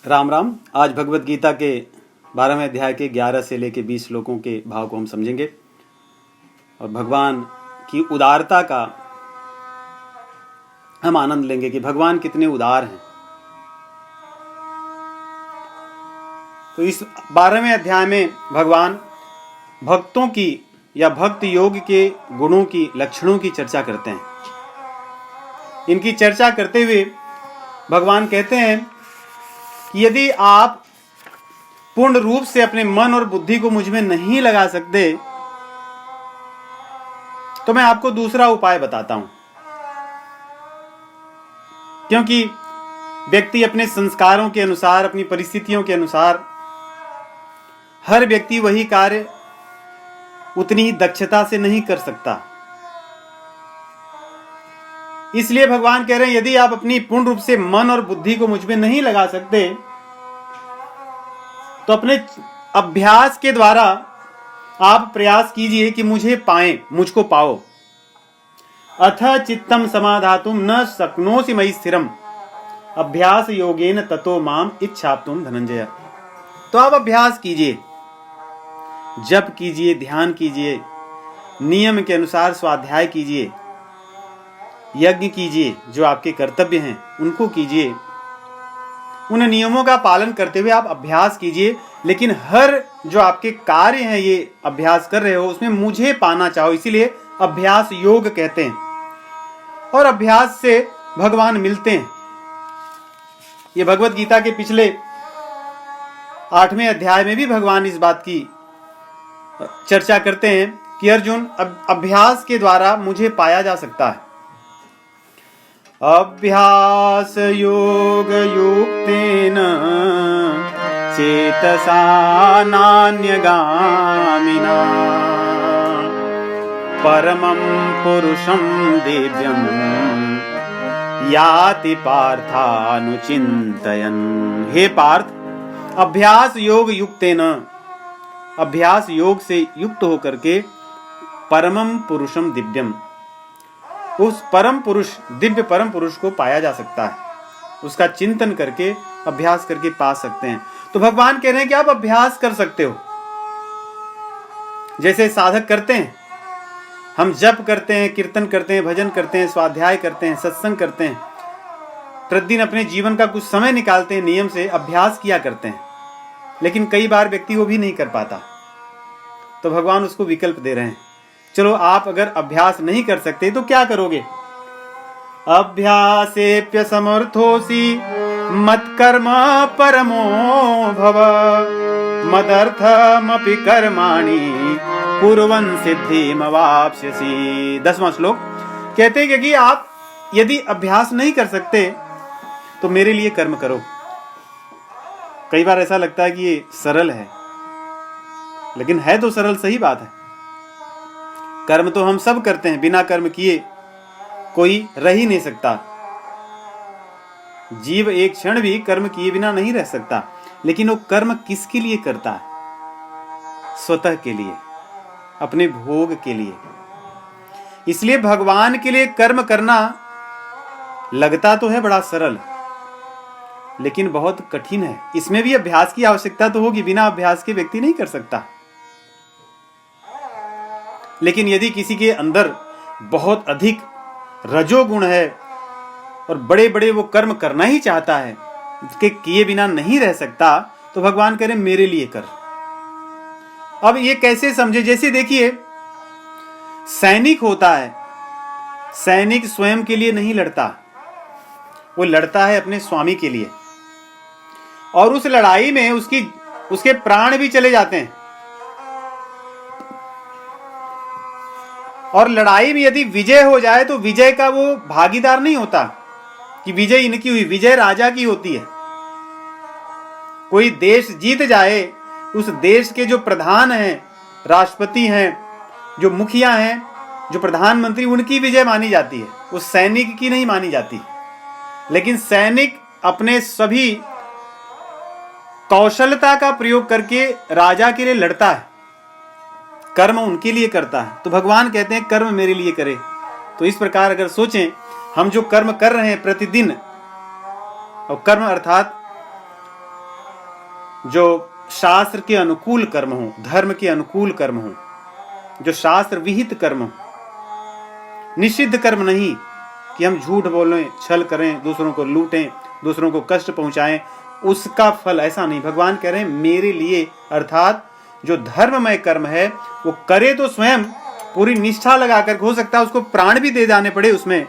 राम राम। आज भगवत गीता के 12वें अध्याय के 11 से लेके 20 श्लोकों के भाव को हम समझेंगे और भगवान की उदारता का हम आनंद लेंगे कि भगवान कितने उदार हैं। तो इस 12वें अध्याय में भगवान भक्तों की या भक्त योग के गुणों की लक्षणों की चर्चा करते हैं। इनकी चर्चा करते हुए भगवान कहते हैं कि यदि आप पूर्ण रूप से अपने मन और बुद्धि को मुझ में नहीं लगा सकते तो मैं आपको दूसरा उपाय बताता हूं। क्योंकि व्यक्ति अपने संस्कारों के अनुसार, अपनी परिस्थितियों के अनुसार हर व्यक्ति वही कार्य उतनी ही दक्षता से नहीं कर सकता। इसलिए भगवान कह रहे हैं यदि आप अपनी पूर्ण रूप से मन और बुद्धि को मुझ में नहीं लगा सकते तो अपने अभ्यास के द्वारा आप प्रयास कीजिए कि मुझे पाएं, मुझको पाओ। अथ चित्तम समाधातुम न शक्नोसि मयि स्थिरम अभ्यास योगेन ततो माम इच्छाप्तुम धनंजय। तो आप अभ्यास कीजिए, जप कीजिए, ध्यान कीजिए, नियम के अनुसार स्वाध्याय कीजिए, यज्ञ कीजिए, जो आपके कर्तव्य हैं उनको कीजिए, उन नियमों का पालन करते हुए आप अभ्यास कीजिए। लेकिन हर जो आपके कार्य हैं ये अभ्यास कर रहे हो उसमें मुझे पाना चाहो, इसीलिए अभ्यास योग कहते हैं। और अभ्यास से भगवान मिलते हैं। ये भगवत गीता के पिछले 8वें अध्याय में भी भगवान इस बात की चर्चा करते हैं कि अर्जुन, अभ्यास के द्वारा मुझे पाया जा सकता है। अभ्यास योग युक्तेन चेतसा नान्यगामिना परमं पुरुषं दिव्यं याति पार्थानुचिन्तयन्। हे पार्थ, अभ्यास योग युक्तेन, अभ्यास योग से युक्त होकर के परमं पुरुषम दिव्यम, उस परम पुरुष, दिव्य परम पुरुष को पाया जा सकता है। उसका चिंतन करके, अभ्यास करके पा सकते हैं। तो भगवान कह रहे हैं कि आप अभ्यास कर सकते हो, जैसे साधक करते हैं। हम जप करते हैं, कीर्तन करते हैं, भजन करते हैं, स्वाध्याय करते हैं, सत्संग करते हैं, प्रतिदिन अपने जीवन का कुछ समय निकालते हैं, नियम से अभ्यास किया करते हैं। लेकिन कई बार व्यक्ति वो भी नहीं कर पाता, तो भगवान उसको विकल्प दे रहे हैं। चलो, आप अगर अभ्यास नहीं कर सकते तो क्या करोगे? अभ्यासेप्य समर्थोसी मत्कर्म परमो भव मदर्थमपि कर्माणि कुर्वन् सिद्धिमवाप्स्यसि। 10वां श्लोक कहते हैं कि आप यदि अभ्यास नहीं कर सकते तो मेरे लिए कर्म करो। कई बार ऐसा लगता है कि ये सरल है, लेकिन है तो सरल, सही बात है। कर्म तो हम सब करते हैं, बिना कर्म किए कोई रह ही नहीं सकता। जीव एक क्षण भी कर्म किए बिना नहीं रह सकता। लेकिन वो कर्म किसके लिए करता है? स्वतः के लिए, अपने भोग के लिए। इसलिए भगवान के लिए कर्म करना लगता तो है बड़ा सरल, लेकिन बहुत कठिन है। इसमें भी अभ्यास की आवश्यकता तो होगी, बिना अभ्यास के व्यक्ति नहीं कर सकता। लेकिन यदि किसी के अंदर बहुत अधिक रजोगुण है और बड़े बड़े वो कर्म करना ही चाहता है, उसके किए बिना नहीं रह सकता, तो भगवान कह रहे मेरे लिए कर। अब ये कैसे समझे? जैसे देखिए, सैनिक होता है, सैनिक स्वयं के लिए नहीं लड़ता, वो लड़ता है अपने स्वामी के लिए। और उस लड़ाई में उसके प्राण भी चले जाते हैं। और लड़ाई में यदि विजय हो जाए तो विजय का वो भागीदार नहीं होता कि विजय इनकी हुई, विजय राजा की होती है। कोई देश जीत जाए, उस देश के जो प्रधान हैं, राष्ट्रपति हैं, जो मुखिया हैं, जो प्रधानमंत्री, उनकी विजय मानी जाती है, उस सैनिक की नहीं मानी जाती। लेकिन सैनिक अपने सभी कौशलता का प्रयोग करके राजा के लिए लड़ता है, कर्म उनके लिए करता है। तो भगवान कहते हैं कर्म मेरे लिए करे। तो इस प्रकार अगर सोचें, हम जो कर्म कर रहे हैं प्रतिदिन, और कर्म अर्थात जो शास्त्र के अनुकूल कर्म हो, धर्म के अनुकूल कर्म हो, जो शास्त्र विहित कर्म हो, निषिद्ध कर्म नहीं कि हम झूठ बोलें, छल करें, दूसरों को लूटें, दूसरों को कष्ट पहुंचाएं, उसका फल ऐसा नहीं। भगवान कह रहे हैं मेरे लिए, अर्थात जो धर्ममय कर्म है वो करे तो स्वयं पूरी निष्ठा लगाकर, हो सकता है उसको प्राण भी दे जाने पड़े उसमें,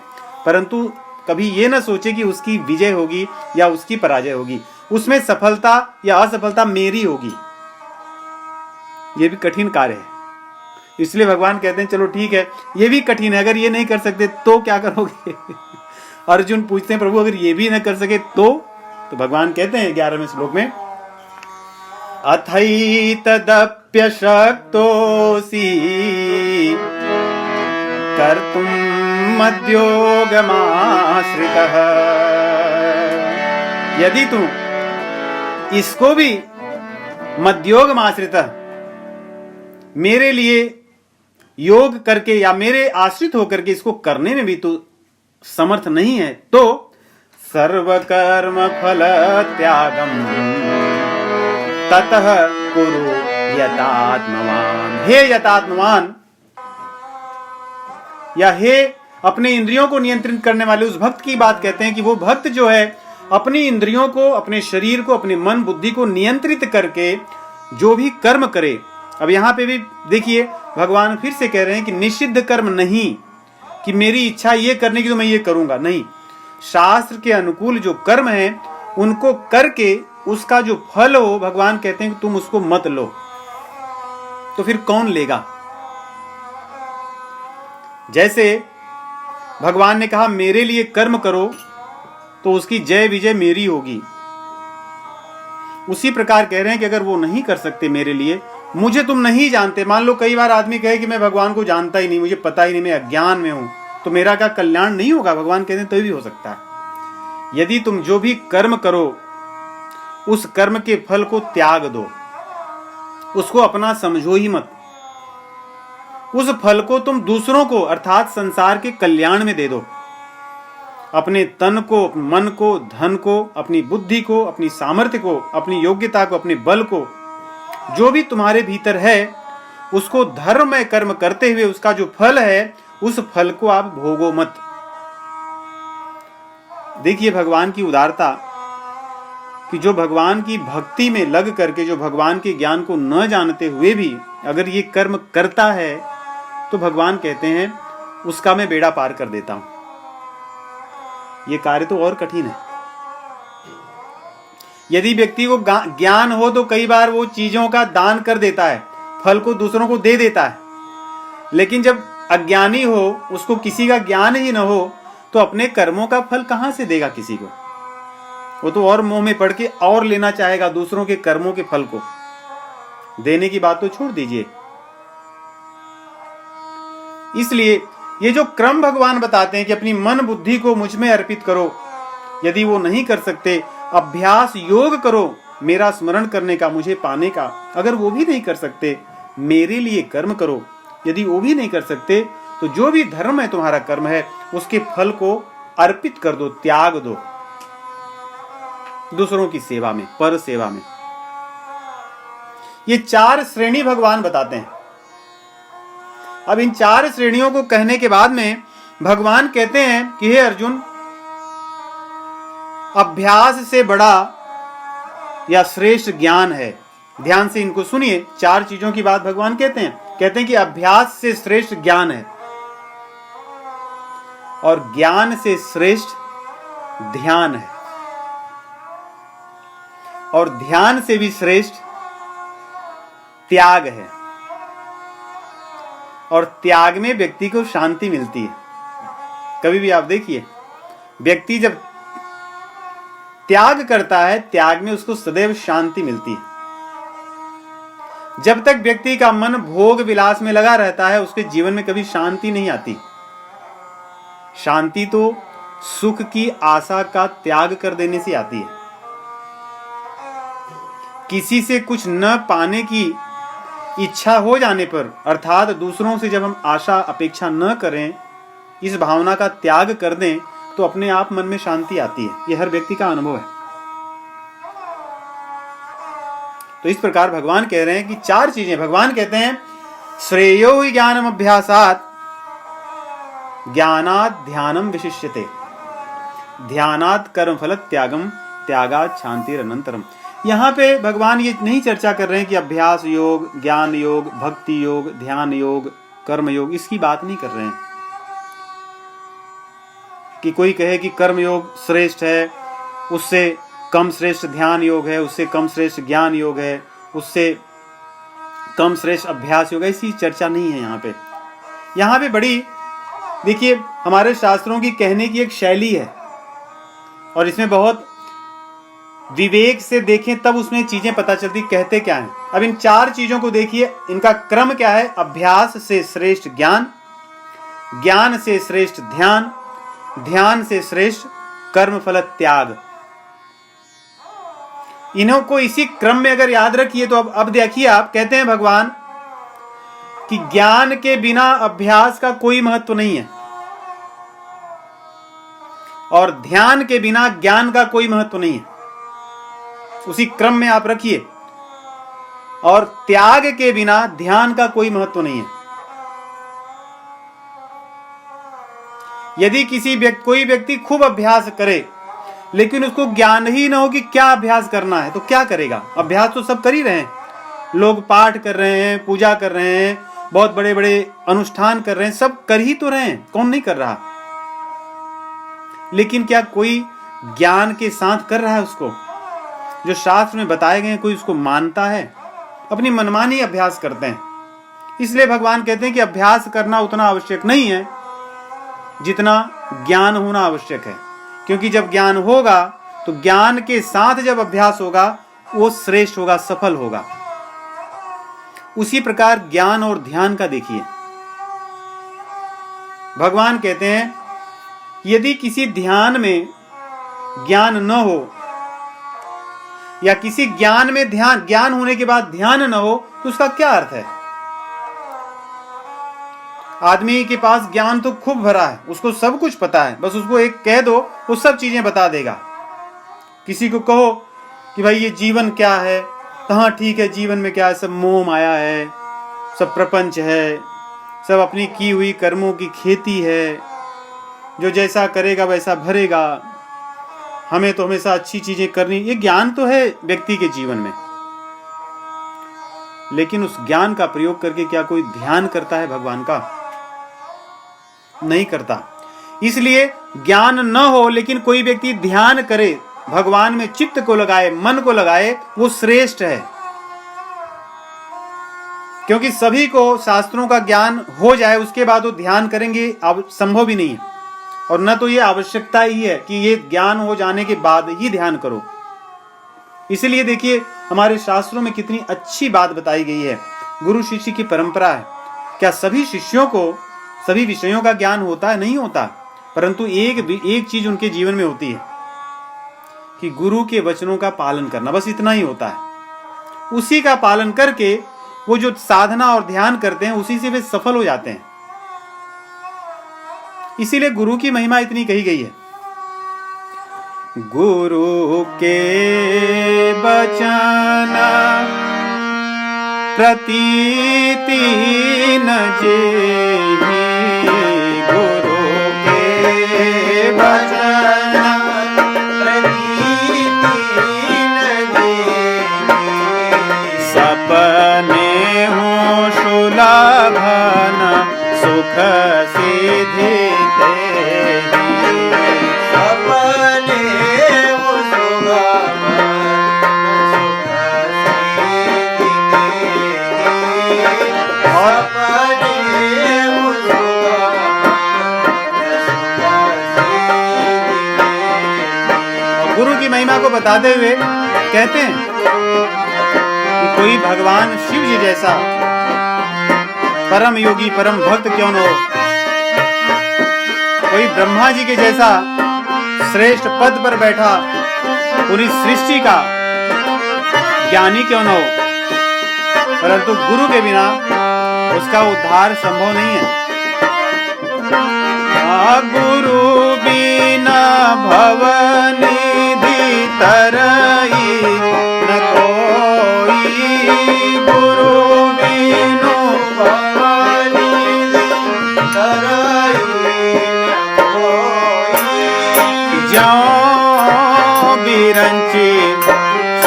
परंतु कभी ये ना सोचे कि उसकी विजय होगी या उसकी पराजय होगी, उसमें सफलता या असफलता मेरी होगी। ये भी कठिन कार्य है, इसलिए भगवान कहते हैं चलो ठीक है, ये भी कठिन है, अगर ये नहीं कर सकते तो क्या करोगे? अर्जुन पूछते हैं प्रभु अगर ये भी न कर सके तो भगवान कहते हैं 11वें श्लोक में, अथैतदप्यशक्तोऽसि कर्तुं मद्योगमाश्रितः। यदि तू इसको भी मद्योगमाश्रितः, मेरे लिए योग करके या मेरे आश्रित होकर के इसको करने में भी तू समर्थ नहीं है, तो सर्वकर्म फल त्यागम ततः कुरु यतात्मवान। हे यतात्मवान, या हे अपने इंद्रियों को नियंत्रित करने वाले उस भक्त की बात कहते हैं कि वो भक्त जो है अपनी इंद्रियों को, अपने शरीर को, अपने मन बुद्धि को नियंत्रित करके जो भी कर्म करे। अब यहां पे भी देखिए भगवान फिर से कह रहे हैं कि निषिद्ध कर्म नहीं, कि मेरी इच्छा ये करने की तो मैं ये करूंगा, नहीं। शास्त्र के अनुकूल जो कर्म है उनको करके उसका जो फल हो, भगवान कहते हैं कि तुम उसको मत लो। तो फिर कौन लेगा? जैसे भगवान ने कहा मेरे लिए कर्म करो तो उसकी जय विजय मेरी होगी, उसी प्रकार कह रहे हैं कि अगर वो नहीं कर सकते मेरे लिए, मुझे तुम नहीं जानते। मान लो कई बार आदमी कहे कि मैं भगवान को जानता ही नहीं, मुझे पता ही नहीं, मैं अज्ञान में हूं, तो मेरा क्या कल्याण नहीं होगा? भगवान कहते हैं तो भी हो सकता है। यदि तुम जो भी कर्म करो उस कर्म के फल को त्याग दो, उसको अपना समझो ही मत, उस फल को तुम दूसरों को अर्थात संसार के कल्याण में दे दो। अपने तन को, मन को, धन को, अपनी बुद्धि को, अपनी सामर्थ्य को, अपनी योग्यता को, अपने बल को, जो भी तुम्हारे भीतर है उसको धर्ममय कर्म करते हुए उसका जो फल है उस फल को आप भोगो मत। देखिए भगवान की उदारता, कि जो भगवान की भक्ति में लग करके, जो भगवान के ज्ञान को न जानते हुए भी अगर ये कर्म करता है तो भगवान कहते हैं उसका मैं बेड़ा पार कर देता हूं। ये कार्य तो और कठिन है। यदि व्यक्ति को ज्ञान हो तो कई बार वो चीजों का दान कर देता है, फल को दूसरों को दे देता है, लेकिन जब अज्ञानी हो, उसको किसी का ज्ञान ही न हो, तो अपने कर्मों का फल कहां से देगा किसी को? वो तो और मोह में पड़ के और लेना चाहेगा दूसरों के कर्मों के फल को। देने की बात तो छोड़ दीजिए। इसलिए ये जो क्रम भगवान बताते हैं कि अपनी मन बुद्धि को मुझ में अर्पित करो, यदि वो नहीं कर सकते अभ्यास योग करो मेरा स्मरण करने का, मुझे पाने का। अगर वो भी नहीं कर सकते मेरे लिए कर्म करो, यदि वो भी नहीं कर सकते तो जो भी धर्म है तुम्हारा कर्म है उसके फल को अर्पित कर दो, त्याग दो दूसरों की सेवा में, पर सेवा में। ये 4 श्रेणी भगवान बताते हैं। अब इन 4 श्रेणियों को कहने के बाद में भगवान कहते हैं कि हे अर्जुन, अभ्यास से बड़ा या श्रेष्ठ ज्ञान है। ध्यान से इनको सुनिए, 4 चीजों की बात भगवान कहते हैं कि अभ्यास से श्रेष्ठ ज्ञान है, और ज्ञान से श्रेष्ठ ध्यान है, और ध्यान से भी श्रेष्ठ त्याग है, और त्याग में व्यक्ति को शांति मिलती है। कभी भी आप देखिए, व्यक्ति जब त्याग करता है, त्याग में उसको सदैव शांति मिलती है। जब तक व्यक्ति का मन भोग विलास में लगा रहता है, उसके जीवन में कभी शांति नहीं आती। शांति तो सुख की आशा का त्याग कर देने से आती है। किसी से कुछ न पाने की इच्छा हो जाने पर, अर्थात दूसरों से जब हम आशा अपेक्षा न करें, इस भावना का त्याग कर दें, तो अपने आप मन में शांति आती है। यह हर व्यक्ति का अनुभव है। तो इस प्रकार भगवान कह रहे हैं कि 4 चीजें, भगवान कहते हैं श्रेयो हि ज्ञानम अभ्यासात ज्ञानात् ध्यानम विशिष्यते ध्यानात् कर्मफल त्यागम त्यागात् शांतिरनंतरम। यहाँ पे भगवान ये नहीं चर्चा कर रहे हैं कि अभ्यास योग, ज्ञान योग, भक्ति योग, ध्यान योग, कर्म योग, इसकी बात नहीं कर रहे हैं कि कोई कहे कि कर्म योग श्रेष्ठ है, उससे कम श्रेष्ठ ध्यान योग है, उससे कम श्रेष्ठ ज्ञान योग है, उससे कम श्रेष्ठ अभ्यास योग है। ऐसी चर्चा नहीं है यहाँ पे। यहाँ पे बड़ी देखिए हमारे शास्त्रों की कहने की एक शैली है और इसमें बहुत विवेक से देखें तब उसमें चीजें पता चलती कहते क्या हैं। अब इन 4 चीजों को देखिए, इनका क्रम क्या है। अभ्यास से श्रेष्ठ ज्ञान, ज्ञान से श्रेष्ठ ध्यान, ध्यान से श्रेष्ठ कर्म फल त्याग। इन्हों को इसी क्रम में अगर याद रखिए तो अब देखिए, आप कहते हैं भगवान कि ज्ञान के बिना अभ्यास का कोई महत्व नहीं है और ध्यान के बिना ज्ञान का कोई महत्व नहीं है, उसी क्रम में आप रखिए। और त्याग के बिना ध्यान का कोई महत्व नहीं है। यदि कोई व्यक्ति खूब अभ्यास करे लेकिन उसको ज्ञान ही ना हो कि क्या अभ्यास करना है तो क्या करेगा। अभ्यास तो सब कर ही रहे हैं, लोग पाठ कर रहे हैं, पूजा कर रहे हैं, बहुत बड़े बड़े अनुष्ठान कर रहे हैं, सब कर ही तो रहे हैं, कौन नहीं कर रहा। लेकिन क्या कोई ज्ञान के साथ कर रहा है उसको, जो शास्त्र में बताए गए कोई उसको मानता है। अपनी मनमानी अभ्यास करते हैं। इसलिए भगवान कहते हैं कि अभ्यास करना उतना आवश्यक नहीं है जितना ज्ञान होना आवश्यक है, क्योंकि जब ज्ञान होगा तो ज्ञान के साथ जब अभ्यास होगा वो श्रेष्ठ होगा, सफल होगा। उसी प्रकार ज्ञान और ध्यान का देखिए, भगवान कहते हैं यदि किसी ध्यान में ज्ञान न हो या किसी ज्ञान में ज्ञान होने के बाद ध्यान न हो तो उसका क्या अर्थ है। आदमी के पास ज्ञान तो खूब भरा है, उसको सब कुछ पता है, बस उसको एक कह दो वो सब चीजें बता देगा। किसी को कहो कि भाई ये जीवन क्या है, कहाँ ठीक है, जीवन में क्या है, सब मोह माया है, सब प्रपंच है, सब अपनी की हुई कर्मों की खेती है, जो जैसा करेगा वैसा भरेगा, हमें तो हमेशा अच्छी चीजें करनी। ये ज्ञान तो है व्यक्ति के जीवन में, लेकिन उस ज्ञान का प्रयोग करके क्या कोई ध्यान करता है भगवान का? नहीं करता। इसलिए ज्ञान न हो लेकिन कोई व्यक्ति ध्यान करे, भगवान में चित्त को लगाए, मन को लगाए, वो श्रेष्ठ है। क्योंकि सभी को शास्त्रों का ज्ञान हो जाए उसके बाद वो ध्यान करेंगे अब संभव ही नहीं है, और न तो ये आवश्यकता ही है कि ये ज्ञान हो जाने के बाद ही ध्यान करो। इसलिए देखिए हमारे शास्त्रों में कितनी अच्छी बात बताई गई है। गुरु शिष्य की परंपरा है। क्या सभी शिष्यों को सभी विषयों का ज्ञान होता है? नहीं होता, परंतु एक चीज उनके जीवन में होती है कि गुरु के वचनों का पालन करना, बस इतना ही होता है। उसी का पालन करके वो जो साधना और ध्यान करते हैं उसी से वे सफल हो जाते हैं। इसीलिए गुरु की महिमा इतनी कही गई है। गुरु के वचन प्रतीति न जेहि, गुरु के वचन प्रतीति न जेहि, सपने हो सुलभन सुख सिद्धि तेहि, सपने हो सुलभन सुख सिद्धि तेहि, सपने हो सुलभन सुख सिद्धि तेहि। गुरु की महिमा को बताते हुए कहते हैं कि कोई भगवान शिव जी जैसा परम योगी परम भक्त क्यों न हो, कोई ब्रह्मा जी के जैसा श्रेष्ठ पद पर बैठा पूरी सृष्टि का ज्ञानी क्यों न हो, परंतु गुरु के बिना उसका उद्धार संभव नहीं है। गुरु बिना भवनिधि तरई न कोई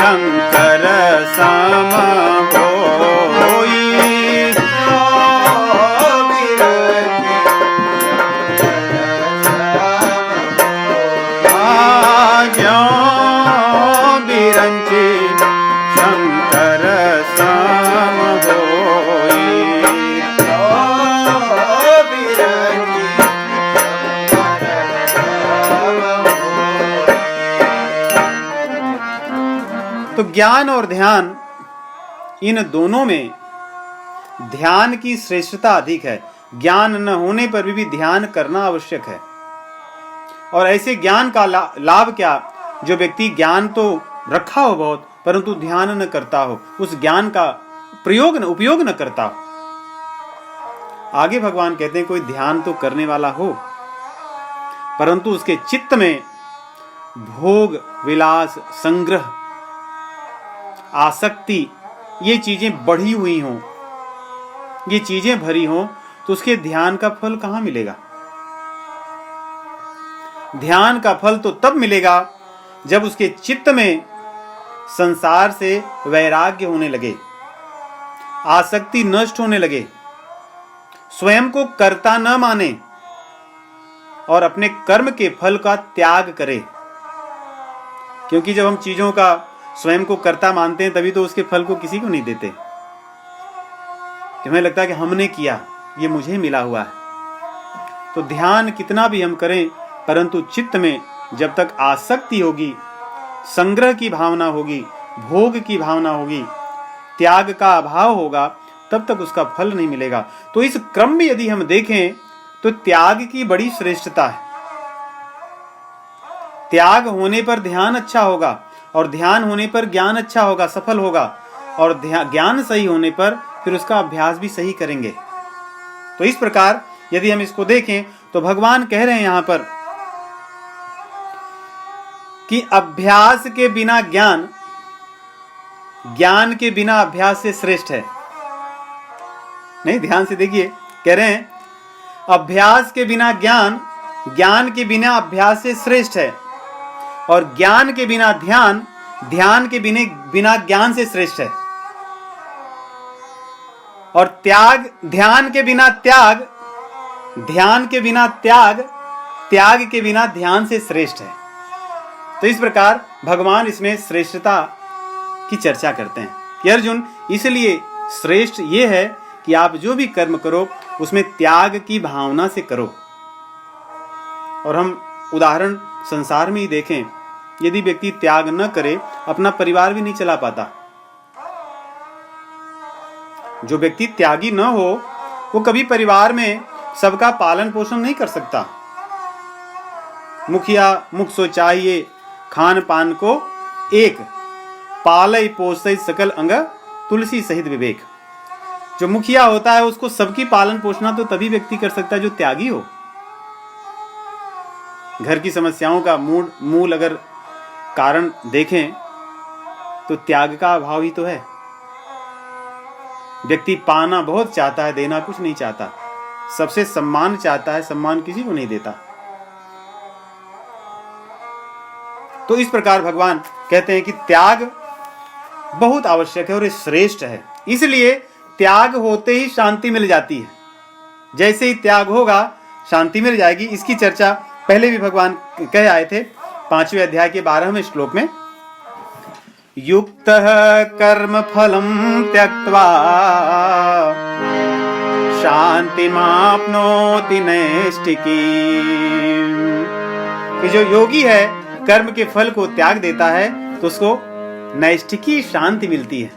शंकर सम होई। बिरंची शंकर सम होई। तो ज्ञान और ध्यान, इन दोनों में ध्यान की श्रेष्ठता अधिक है। ज्ञान न होने पर भी ध्यान करना आवश्यक है। और ऐसे ज्ञान का लाभ क्या, जो व्यक्ति ज्ञान तो रखा हो बहुत, परंतु ध्यान न करता हो, उस ज्ञान का उपयोग न करता हो। आगे भगवान कहते हैं कोई ध्यान तो करने वाला हो, परंतु उसके चित्त में भोग विलास संग्रह आसक्ति ये चीजें बढ़ी हुई हों, ये चीजें भरी हों, तो उसके ध्यान का फल कहां मिलेगा। ध्यान का फल तो तब मिलेगा जब उसके चित्त में संसार से वैराग्य होने लगे, आसक्ति नष्ट होने लगे, स्वयं को कर्ता न माने और अपने कर्म के फल का त्याग करे। क्योंकि जब हम चीजों का स्वयं को कर्ता मानते हैं, तभी तो उसके फल को किसी को नहीं देते। हमें लगता है कि हमने किया, ये मुझे मिला हुआ है। तो ध्यान कितना भी हम करें, परंतु चित्त में जब तक आसक्ति होगी, संग्रह की भावना होगी, भोग की भावना होगी, त्याग का अभाव होगा, तब तक उसका फल नहीं मिलेगा। तो इस क्रम में यदि हम देखें तो त्याग की बड़ी श्रेष्ठता है। त्याग होने पर ध्यान अच्छा होगा, और ध्यान होने पर ज्ञान अच्छा होगा, सफल होगा, और ज्ञान सही होने पर फिर उसका अभ्यास भी सही करेंगे। तो इस प्रकार यदि हम इसको देखें तो भगवान कह रहे हैं यहां पर कि अभ्यास के बिना ज्ञान, ज्ञान के बिना अभ्यास से श्रेष्ठ है। नहीं, ध्यान से देखिए, कह रहे हैं अभ्यास के बिना ज्ञान, ज्ञान के बिना अभ्यास से श्रेष्ठ है, और ज्ञान के बिना ध्यान, ध्यान के बिना ज्ञान से श्रेष्ठ है, और त्याग, ध्यान के बिना त्याग, ध्यान के बिना त्याग, त्याग के बिना ध्यान से श्रेष्ठ है। तो इस प्रकार भगवान इसमें श्रेष्ठता की चर्चा करते हैं कि अर्जुन, इसलिए श्रेष्ठ ये है कि आप जो भी कर्म करो उसमें त्याग की भावना से करो। और हम उदाहरण संसार में ही देखें, यदि व्यक्ति त्याग न करे, अपना परिवार भी नहीं चला पाता। जो व्यक्ति त्यागी न हो, वो कभी परिवार में सबका पालन पोषण नहीं कर सकता। मुखिया मुख सो चाहिए, खान पान को एक, पालय पोषय सकल अंग, तुलसी सहित विवेक। जो मुखिया होता है उसको सबकी पालन पोषणा तो तभी व्यक्ति कर सकता है जो त्यागी हो। घर की समस्याओं का मूल अगर कारण देखें तो त्याग का अभाव ही तो है। व्यक्ति पाना बहुत चाहता है, देना कुछ नहीं चाहता। सबसे सम्मान चाहता है, सम्मान किसी को नहीं देता। तो इस प्रकार भगवान कहते हैं कि त्याग बहुत आवश्यक है और ये श्रेष्ठ है। इसलिए त्याग होते ही शांति मिल जाती है। जैसे ही त्याग होगा शांति मिल जाएगी। इसकी चर्चा पहले भी भगवान कह आए थे 5वें अध्याय के 12वें श्लोक में। युक्तः कर्म फलम त्यक्त्वा शांतिमाप्नोति नैष्ठिकीम्। कि जो योगी है कर्म के फल को त्याग देता है तो उसको नैष्ठिकी शांति मिलती है,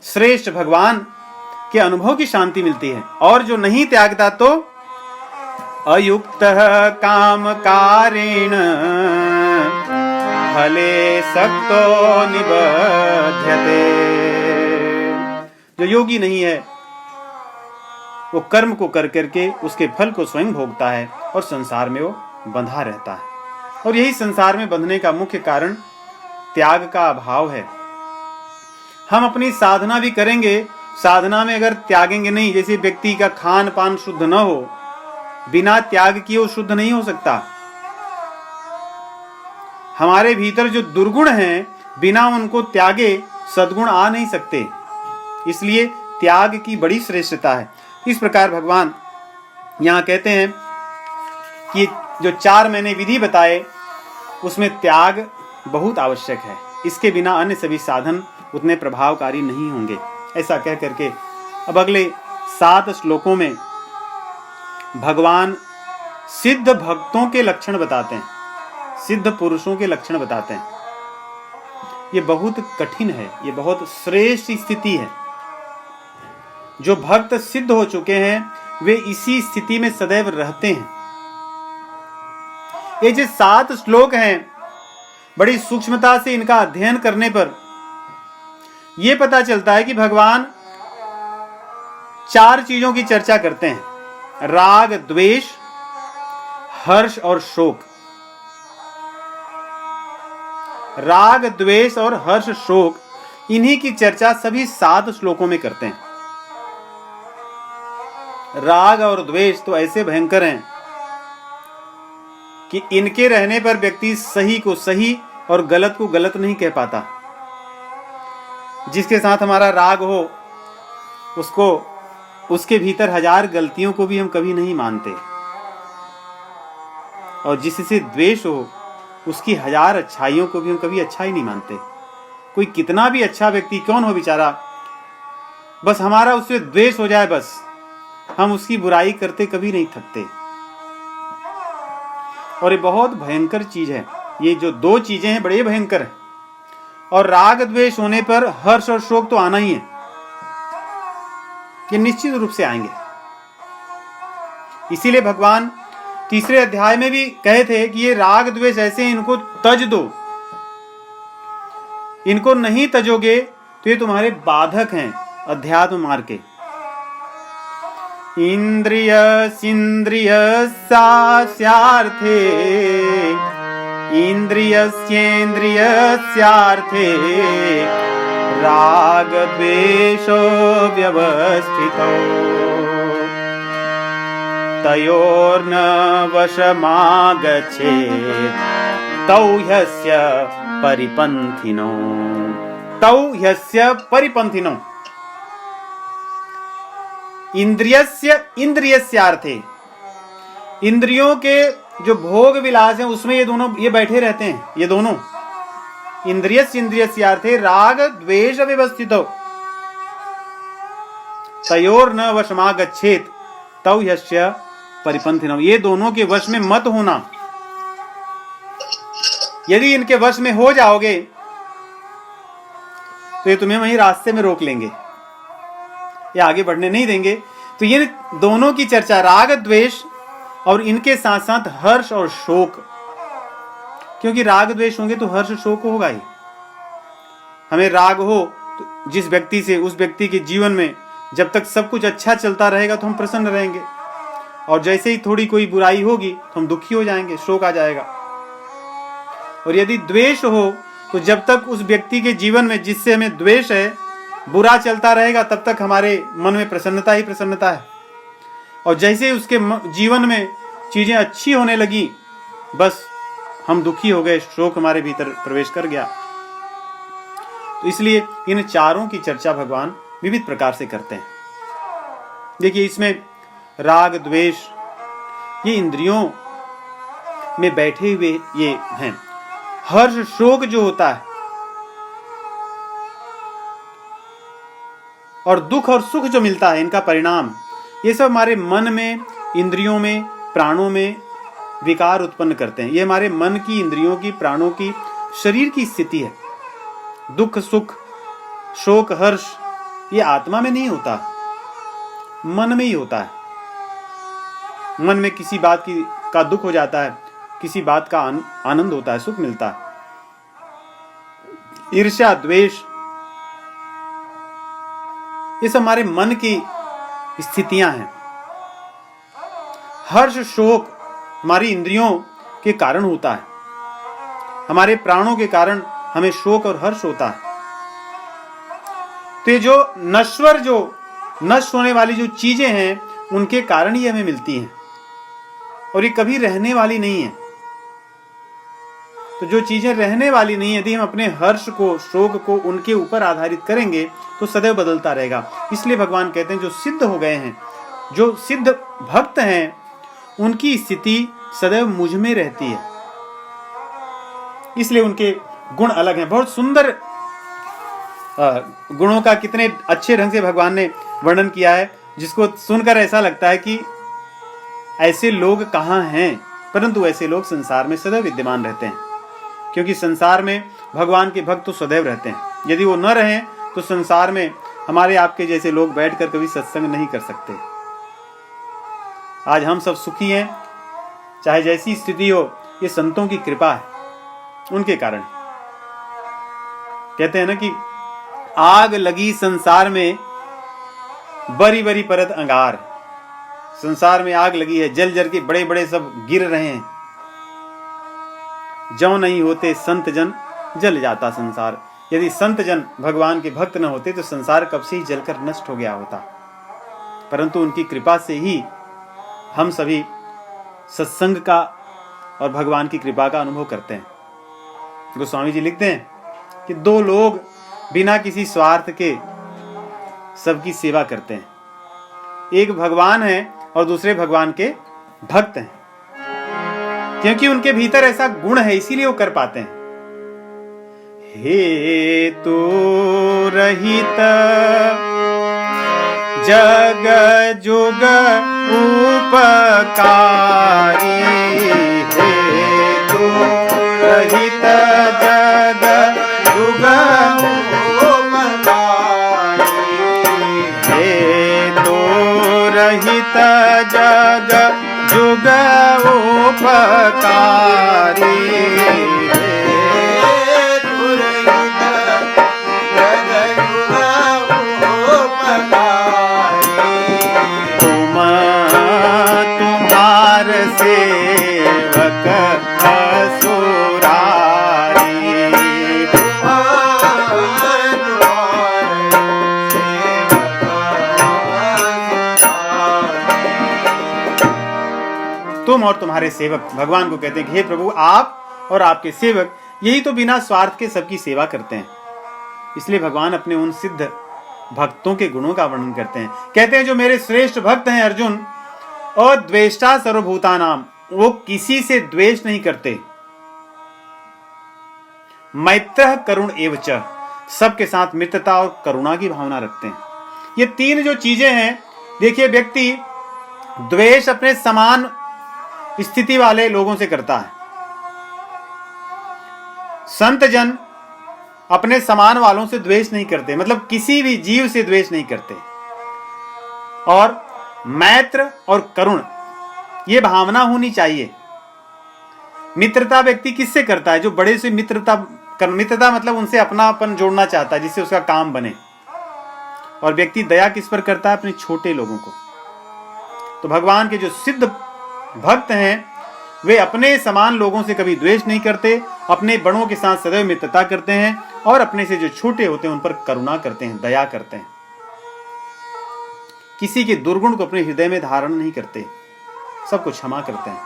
श्रेष्ठ भगवान के अनुभव की शांति मिलती है। और जो नहीं त्यागता तो अयुक्तः कामकारेण फले सक्तो निबध्यते। जो योगी नहीं है वो कर्म को कर करके उसके फल को स्वयं भोगता है और संसार में वो बंधा रहता है। और यही संसार में बंधने का मुख्य कारण त्याग का अभाव है। हम अपनी साधना भी करेंगे, साधना में अगर त्यागेंगे नहीं, जैसे व्यक्ति का खान पान शुद्ध न हो, बिना त्याग किए वो शुद्ध नहीं हो सकता। हमारे भीतर जो दुर्गुण हैं बिना उनको त्यागे सद्गुण आ नहीं सकते, इसलिए त्याग की बड़ी श्रेष्ठता है। इस प्रकार भगवान यहाँ कहते हैं कि जो 4 मैंने विधि बताए उसमें त्याग बहुत आवश्यक है, इसके बिना अन्य सभी साधन उतने प्रभावकारी नहीं होंगे। ऐसा कह करके अब अगले 7 श्लोकों में भगवान सिद्ध भक्तों के लक्षण बताते हैं, सिद्ध पुरुषों के लक्षण बताते हैं। ये बहुत कठिन है, ये बहुत श्रेष्ठ स्थिति है। जो भक्त सिद्ध हो चुके हैं वे इसी स्थिति में सदैव रहते हैं। ये जो 7 श्लोक हैं, बड़ी सूक्ष्मता से इनका अध्ययन करने पर यह पता चलता है कि भगवान 4 चीजों की चर्चा करते हैं: राग, द्वेष, हर्ष और शोक। राग, द्वेष और हर्ष, शोक, इन्हीं की चर्चा सभी 7 श्लोकों में करते हैं। राग और द्वेष तो ऐसे भयंकर हैं कि इनके रहने पर व्यक्ति सही को सही और गलत को गलत नहीं कह पाता। जिसके साथ हमारा राग हो उसको, उसके भीतर 1000 गलतियों को भी हम कभी नहीं मानते, और जिससे द्वेष हो उसकी 1000 अच्छाइयों को भी हम कभी अच्छा ही नहीं मानते। कोई कितना भी अच्छा व्यक्ति क्यों हो बेचारा, बस हमारा उससे द्वेष हो जाए, बस हम उसकी बुराई करते कभी नहीं थकते। और ये बहुत भयंकर चीज है। ये जो 2 चीजें हैं बड़े भयंकर है। और राग द्वेष होने पर हर्ष और शोक तो आना ही है, ये निश्चित रूप से आएंगे। इसीलिए भगवान 3 अध्याय में भी कहे थे कि ये राग द्वेष ऐसे हैं, इनको तज दो। इनको नहीं तजोगे तो ये तुम्हारे बाधक हैं अध्यात्म मार्ग के। इंद्रियस्यार्थे इंद्रियस्येन्द्रियस्यार्थे राग द्वेषो व्यवस्थितौ तयोर्न वशमागच्छेत् तौ ह्यस्य परिपन्थिनो। तौ ह्यस्य परिपन्थिनो। इंद्रियस्यार्थे, इंद्रियों के जो भोग विलास हैं उसमें ये बैठे रहते हैं। ये दोनों इंद्रियस्यार्थे राग द्वेष व्यवस्थितौ तयोर्न वशमागच्छेत् तौ ह्यस्य परिपन्थिनौ। ये दोनों के वश में मत होना। यदि इनके वश में हो जाओगे तो ये तुम्हें वहीं रास्ते में रोक लेंगे, ये आगे बढ़ने नहीं देंगे। तो ये दोनों की चर्चा, राग द्वेष और इनके साथ साथ हर्ष और शोक, क्योंकि राग द्वेष होंगे तो हर्ष शोक होगा ही। हमें राग हो तो जिस व्यक्ति से, उस व्यक्ति के जीवन में जब तक सब कुछ अच्छा चलता रहेगा तो हम प्रसन्न रहेंगे, और जैसे ही थोड़ी कोई बुराई होगी तो हम दुखी हो जाएंगे, शोक आ जाएगा। और यदि द्वेष हो तो जब तक उस व्यक्ति के जीवन में जिससे हमें द्वेष है बुरा चलता रहेगा तब तक हमारे मन में प्रसन्नता ही प्रसन्नता है। और जैसे ही उसके जीवन में चीजें अच्छी होने लगी बस हम दुखी हो गए, शोक हमारे भीतर प्रवेश कर गया। तो इसलिए इन 4 की चर्चा भगवान विविध प्रकार से करते हैं। देखिए इसमें राग द्वेष ये इंद्रियों में बैठे हुए ये हैं। हर्ष शोक जो होता है और दुख और सुख जो मिलता है, इनका परिणाम, ये सब हमारे मन में, इंद्रियों में, प्राणों में विकार उत्पन्न करते हैं। ये हमारे मन की, इंद्रियों की, प्राणों की, शरीर की स्थिति है। दुख सुख शोक हर्ष ये आत्मा में नहीं होता, मन में ही होता है। मन में किसी बात का दुख हो जाता है, किसी बात का आनंद होता है, सुख मिलता है। ईर्ष्या द्वेष ये सब हमारे मन की स्थितियां हैं। हर्ष शोक हमारी इंद्रियों के कारण होता है, हमारे प्राणों के कारण हमें शोक और हर्ष होता है। तो जो नश्वर, जो नष्ट होने वाली जो चीजें हैं उनके कारण ही हमें मिलती हैं, और ये कभी रहने वाली नहीं है। तो जो चीजें रहने वाली नहीं, यदि हम अपने हर्ष को, शोक को उनके ऊपर आधारित करेंगे तो सदैव बदलता रहेगा। इसलिए भगवान कहते हैं जो सिद्ध हो गए हैं, जो सिद्ध भक्त हैं, उनकी स्थिति सदैव मुझ में रहती है। इसलिए उनके गुण अलग हैं। बहुत सुंदर गुणों का कितने अच्छे ढंग से भगवान ने वर्णन किया है, जिसको सुनकर ऐसा लगता है कि ऐसे लोग कहाँ हैं। परंतु ऐसे लोग संसार में सदैव विद्यमान रहते हैं, क्योंकि संसार में भगवान के भक्त तो सदैव रहते हैं। यदि वो न रहें तो संसार में हमारे आपके जैसे लोग बैठकर कभी सत्संग नहीं कर सकते। आज हम सब सुखी हैं, चाहे जैसी स्थिति हो, ये संतों की कृपा है, उनके कारण। कहते हैं ना कि आग लगी संसार में, बड़ी बड़ी परत अंगार। संसार में आग लगी है, जल जल के बड़े बड़े सब गिर रहे हैं। जो नहीं होते संत जन, जल जाता संसार। यदि संत जन भगवान के भक्त न होते तो संसार कब से ही जलकर नष्ट हो गया होता। परंतु उनकी कृपा से ही हम सभी सत्संग का और भगवान की कृपा का अनुभव करते हैं। गोस्वामी जी लिखते हैं कि दो लोग बिना किसी स्वार्थ के सबकी सेवा करते हैं। एक भगवान है और दूसरे भगवान के भक्त हैं, क्योंकि उनके भीतर ऐसा गुण है, इसीलिए वो कर पाते हैं। हे तो रहित जग जुग उपकारी, हे तो रहित जग जुग उपकारी, हे तो रहित जग जुग उपकारी, सेवक असुरारी, तुम और तुम्हारे सेवक भगवान को कहते हैं कि हे प्रभु, आप और आपके सेवक यही तो बिना स्वार्थ के सबकी सेवा करते हैं। इसलिए भगवान अपने उन सिद्ध भक्तों के गुणों का वर्णन करते हैं। कहते हैं जो मेरे श्रेष्ठ भक्त हैं अर्जुन, और द्वेष्टा सर्वभूतानाम, वो किसी से द्वेष नहीं करते। मैत्रः करुण एवच, सबके साथ मित्रता और करुणा की भावना रखते हैं। ये तीन जो चीजें हैं, देखिए व्यक्ति द्वेष अपने समान स्थिति वाले लोगों से करता है। संत जन अपने समान वालों से द्वेष नहीं करते, मतलब किसी भी जीव से द्वेष नहीं करते। और मैत्र और करुण, ये भावना होनी चाहिए। मित्रता व्यक्ति किससे करता है? जो बड़े से मित्रता मतलब उनसे अपनापन जोड़ना चाहता है, जिससे उसका काम बने। और व्यक्ति दया किस पर करता है? अपने छोटे लोगों को। तो भगवान के जो सिद्ध भक्त हैं, वे अपने समान लोगों से कभी द्वेष नहीं करते, अपने बड़ों के साथ सदैव मित्रता करते हैं, और अपने से जो छोटे होते हैं उन पर करुणा करते हैं, दया करते हैं। किसी के दुर्गुण को अपने हृदय में धारण नहीं करते, सबको क्षमा करते हैं।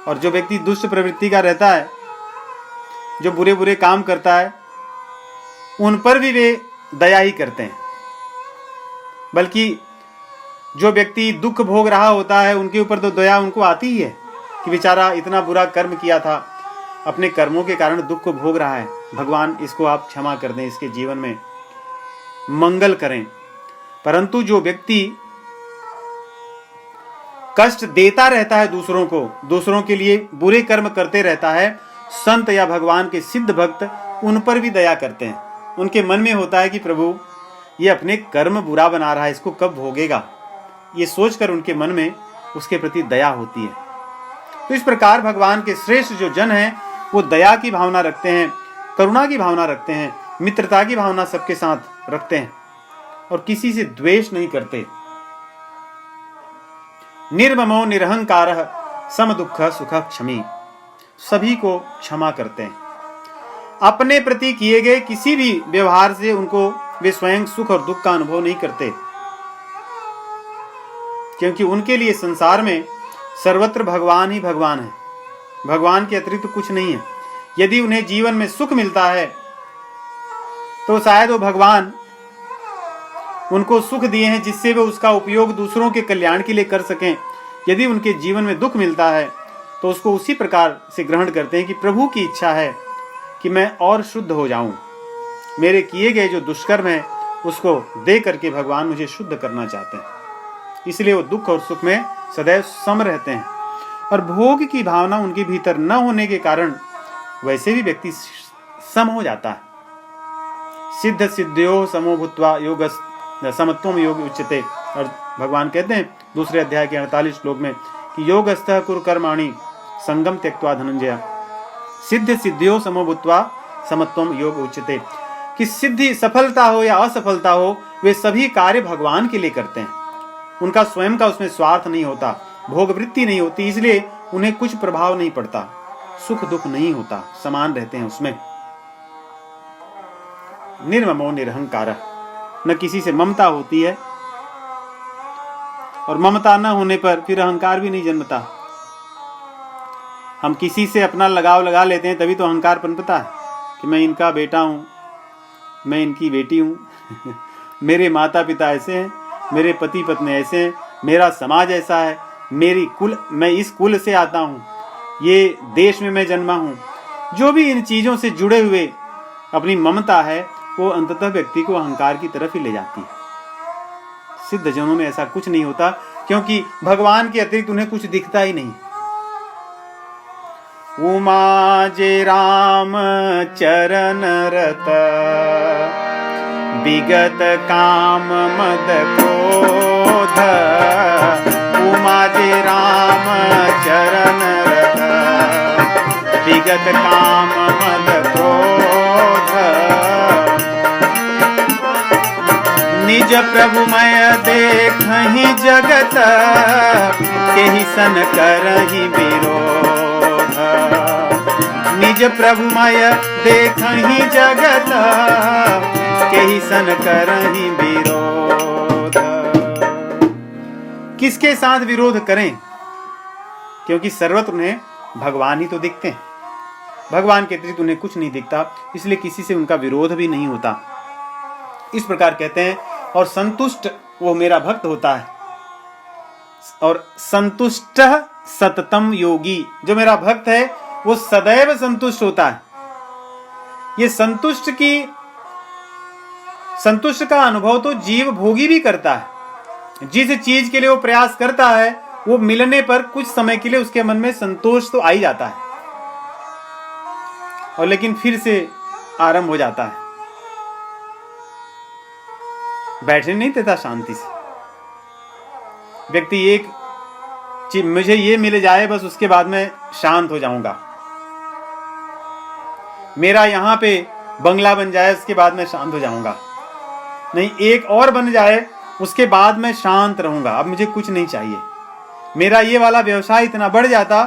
और जो व्यक्ति दुष्ट प्रवृत्ति का रहता है, जो बुरे बुरे काम करता है, उन पर भी वे दया ही करते हैं। बल्कि जो व्यक्ति दुख भोग रहा होता है, उनके ऊपर तो दया उनको आती ही है कि बेचारा इतना बुरा कर्म किया था, अपने कर्मों के कारण दुख को भोग रहा है, भगवान इसको आप क्षमा कर दें, इसके जीवन में मंगल करें। परंतु जो व्यक्ति कष्ट देता रहता है दूसरों को, दूसरों के लिए बुरे कर्म करते रहता है, संत या भगवान के सिद्ध भक्त उन पर भी दया करते हैं। उनके मन में होता है कि प्रभु ये अपने कर्म बुरा बना रहा है, इसको कब भोगेगा, ये सोचकर उनके मन में उसके प्रति दया होती है। तो इस प्रकार भगवान के श्रेष्ठ जो जन हैं, वो दया की भावना रखते हैं, करुणा की भावना रखते हैं, मित्रता की भावना सबके साथ रखते हैं, और किसी से द्वेष नहीं करते। निर्ममो निरहंकारः सम दुःख सुख क्षमी, सभी को क्षमा करते हैं। अपने प्रति किए गए किसी भी व्यवहार से उनको वे स्वयं सुख और दुख का अनुभव नहीं करते, क्योंकि उनके लिए संसार में सर्वत्र भगवान ही भगवान है। भगवान के अतिरिक्त कुछ नहीं है। यदि उन्हें जीवन में सुख मिलता है तो शायद वो भगवान उनको सुख दिए हैं जिससे वे उसका उपयोग दूसरों के कल्याण के लिए कर सकें। यदि उनके जीवन में दुख मिलता है तो उसको उसी प्रकार से ग्रहण करते हैं कि प्रभु की इच्छा है कि मैं और शुद्ध हो जाऊं। मेरे किए गए जो दुष्कर्म है उसको दे करके भगवान मुझे शुद्ध करना चाहते हैं। इसलिए वो दुख और सुख में सदैव सम रहते हैं। और भोग की भावना उनके भीतर न होने के कारण वैसे भी व्यक्ति सम हो जाता है। सिद्ध सिद्ध्यो समो भूत्वा योग समत्वम योग उच्यते। और भगवान कहते हैं दूसरे अध्याय के 48 श्लोक में कि योगस्थः कुरु कर्माणि संगम त्यक्त्वा धनंजय। सिद्ध सिद्ध्यो समो भूत्वा समत्वम योग उच्यते। कि सिद्धि सफलता हो या असफलता हो वे सभी कार्य भगवान के लिए करते हैं। उनका स्वयं का उसमें स्वार्थ नहीं होता, भोग वृत्ति नहीं होती, इसलिए उन्हें कुछ प्रभाव नहीं पड़ता, सुख दुख नहीं होता, समान रहते हैं उसमें। निर्ममो निरहंकार। न किसी से ममता होती है और ममता न होने पर फिर अहंकार भी नहीं जन्मता। हम किसी से अपना लगाव लगा लेते हैं तभी तो अहंकार पनपता है कि मैं इनका बेटा हूं, मैं इनकी बेटी हूं मेरे माता पिता ऐसे हैं, मेरे पति पत्नी ऐसे हैं, मेरा समाज ऐसा है, मैं इस कुल से आता हूं, ये देश में मैं जन्मा हूं। जो भी इन चीजों से जुड़े हुए अपनी ममता है वो अंततः व्यक्ति को अहंकार की तरफ ही ले जाती है। सिद्ध जनों में ऐसा कुछ नहीं होता क्योंकि भगवान के अतिरिक्त उन्हें कुछ दिखता ही नहीं। उमा जे राम चरण रत विगत काम मद क्रोध। उमा जे राम चरण रत विगत काम मद क्रोध। निज प्रभुमय देखहि जगत केहि सन करहि विरोध। निज प्रभुमय देखहि जगत केहि सन करहि विरोध। किसके साथ विरोध करें, क्योंकि सर्वत्र उन्हें भगवान ही तो दिखते हैं। भगवान के अतिरिक्त उन्हें कुछ नहीं दिखता, इसलिए किसी से उनका विरोध भी नहीं होता। इस प्रकार कहते हैं और संतुष्ट वो मेरा भक्त होता है। और संतुष्ट सततम योगी, जो मेरा भक्त है वो सदैव संतुष्ट होता है। ये संतुष्ट का अनुभव तो जीव भोगी भी करता है। जिस चीज के लिए वो प्रयास करता है वो मिलने पर कुछ समय के लिए उसके मन में संतोष तो आ ही जाता है, और लेकिन फिर से आरंभ हो जाता है, बैठने नहीं देता शांति से। व्यक्ति एक चीज मुझे ये मिल जाए बस उसके बाद मैं शांत हो जाऊंगा, मेरा यहां पे बंगला बन जाए उसके बाद मैं शांत हो जाऊंगा, नहीं एक और बन जाए उसके बाद मैं शांत रहूंगा, अब मुझे कुछ नहीं चाहिए। मेरा ये वाला व्यवसाय इतना बढ़ जाता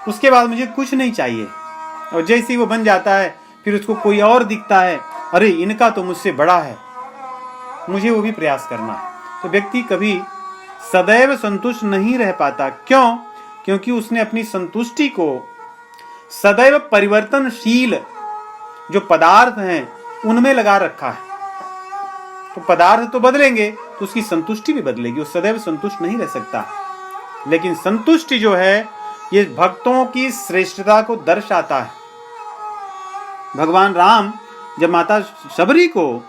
उसके बाद मुझे कुछ नहीं चाहिए। और जैसे ही वो बन जाता है फिर उसको कोई और दिखता है, अरे इनका तो मुझसे बड़ा है, मुझे वो भी प्रयास करना है। तो व्यक्ति कभी सदैव संतुष्ट नहीं रह पाता। क्यों? क्योंकि उसने अपनी संतुष्टि को सदैव परिवर्तनशील जो पदार्थ हैं उनमें लगा रखा है। तो पदार्थ तो बदलेंगे तो उसकी संतुष्टि भी बदलेगी, वो सदैव संतुष्ट नहीं रह सकता। लेकिन संतुष्टि जो है ये भक्तों की श्रेष्ठता को दर्शाता है। भगवान राम जब माता शबरी को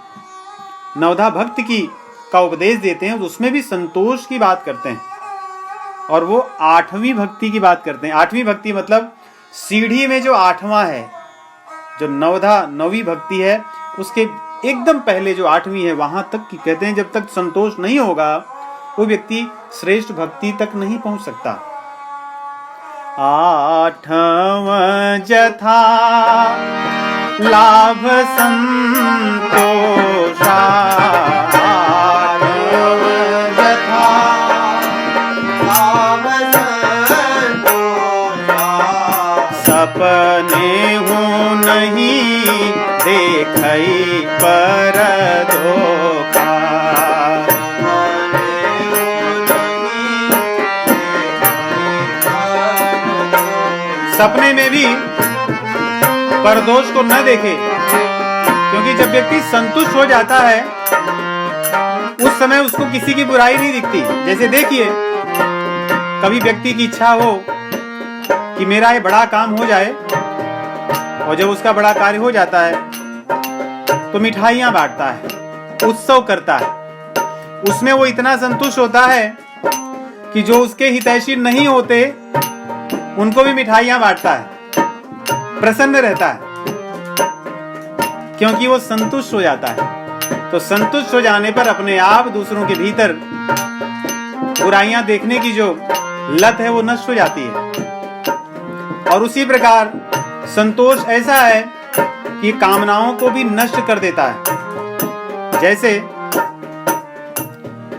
नवधा भक्ति का उपदेश देते हैं तो उसमें भी संतोष की बात करते हैं, और वो 8वीं भक्ति की बात करते हैं। 8वीं भक्ति मतलब सीढ़ी में जो 8वां है, जो नौवीं भक्ति है उसके एकदम पहले जो 8वीं है वहां तक की कहते हैं। जब तक संतोष नहीं होगा वो व्यक्ति श्रेष्ठ भक्ति तक नहीं पहुंच सकता। 8वां जथा लाभ संतोषा, 8वां जथा लाभ संतोषा। सपने हूँ नहीं देखई पर धोखा। सपने में भी परदोष को न देखे, क्योंकि जब व्यक्ति संतुष्ट हो जाता है उस समय उसको किसी की बुराई नहीं दिखती। जैसे देखिए, कभी व्यक्ति की इच्छा हो कि मेरा ये बड़ा काम हो जाए, और जब उसका बड़ा कार्य हो जाता है तो मिठाइयां बांटता है, उत्सव करता है। उसमें वो इतना संतुष्ट होता है कि जो उसके हितैषी नहीं होते उनको भी मिठाइयां बांटता है, प्रसन्न रहता है, क्योंकि वो संतुष्ट हो जाता है। तो संतुष्ट हो जाने पर अपने आप दूसरों के भीतर बुराइयां देखने की जो लत है वो नष्ट हो जाती है। और उसी प्रकार संतोष ऐसा है कि कामनाओं को भी नष्ट कर देता है। जैसे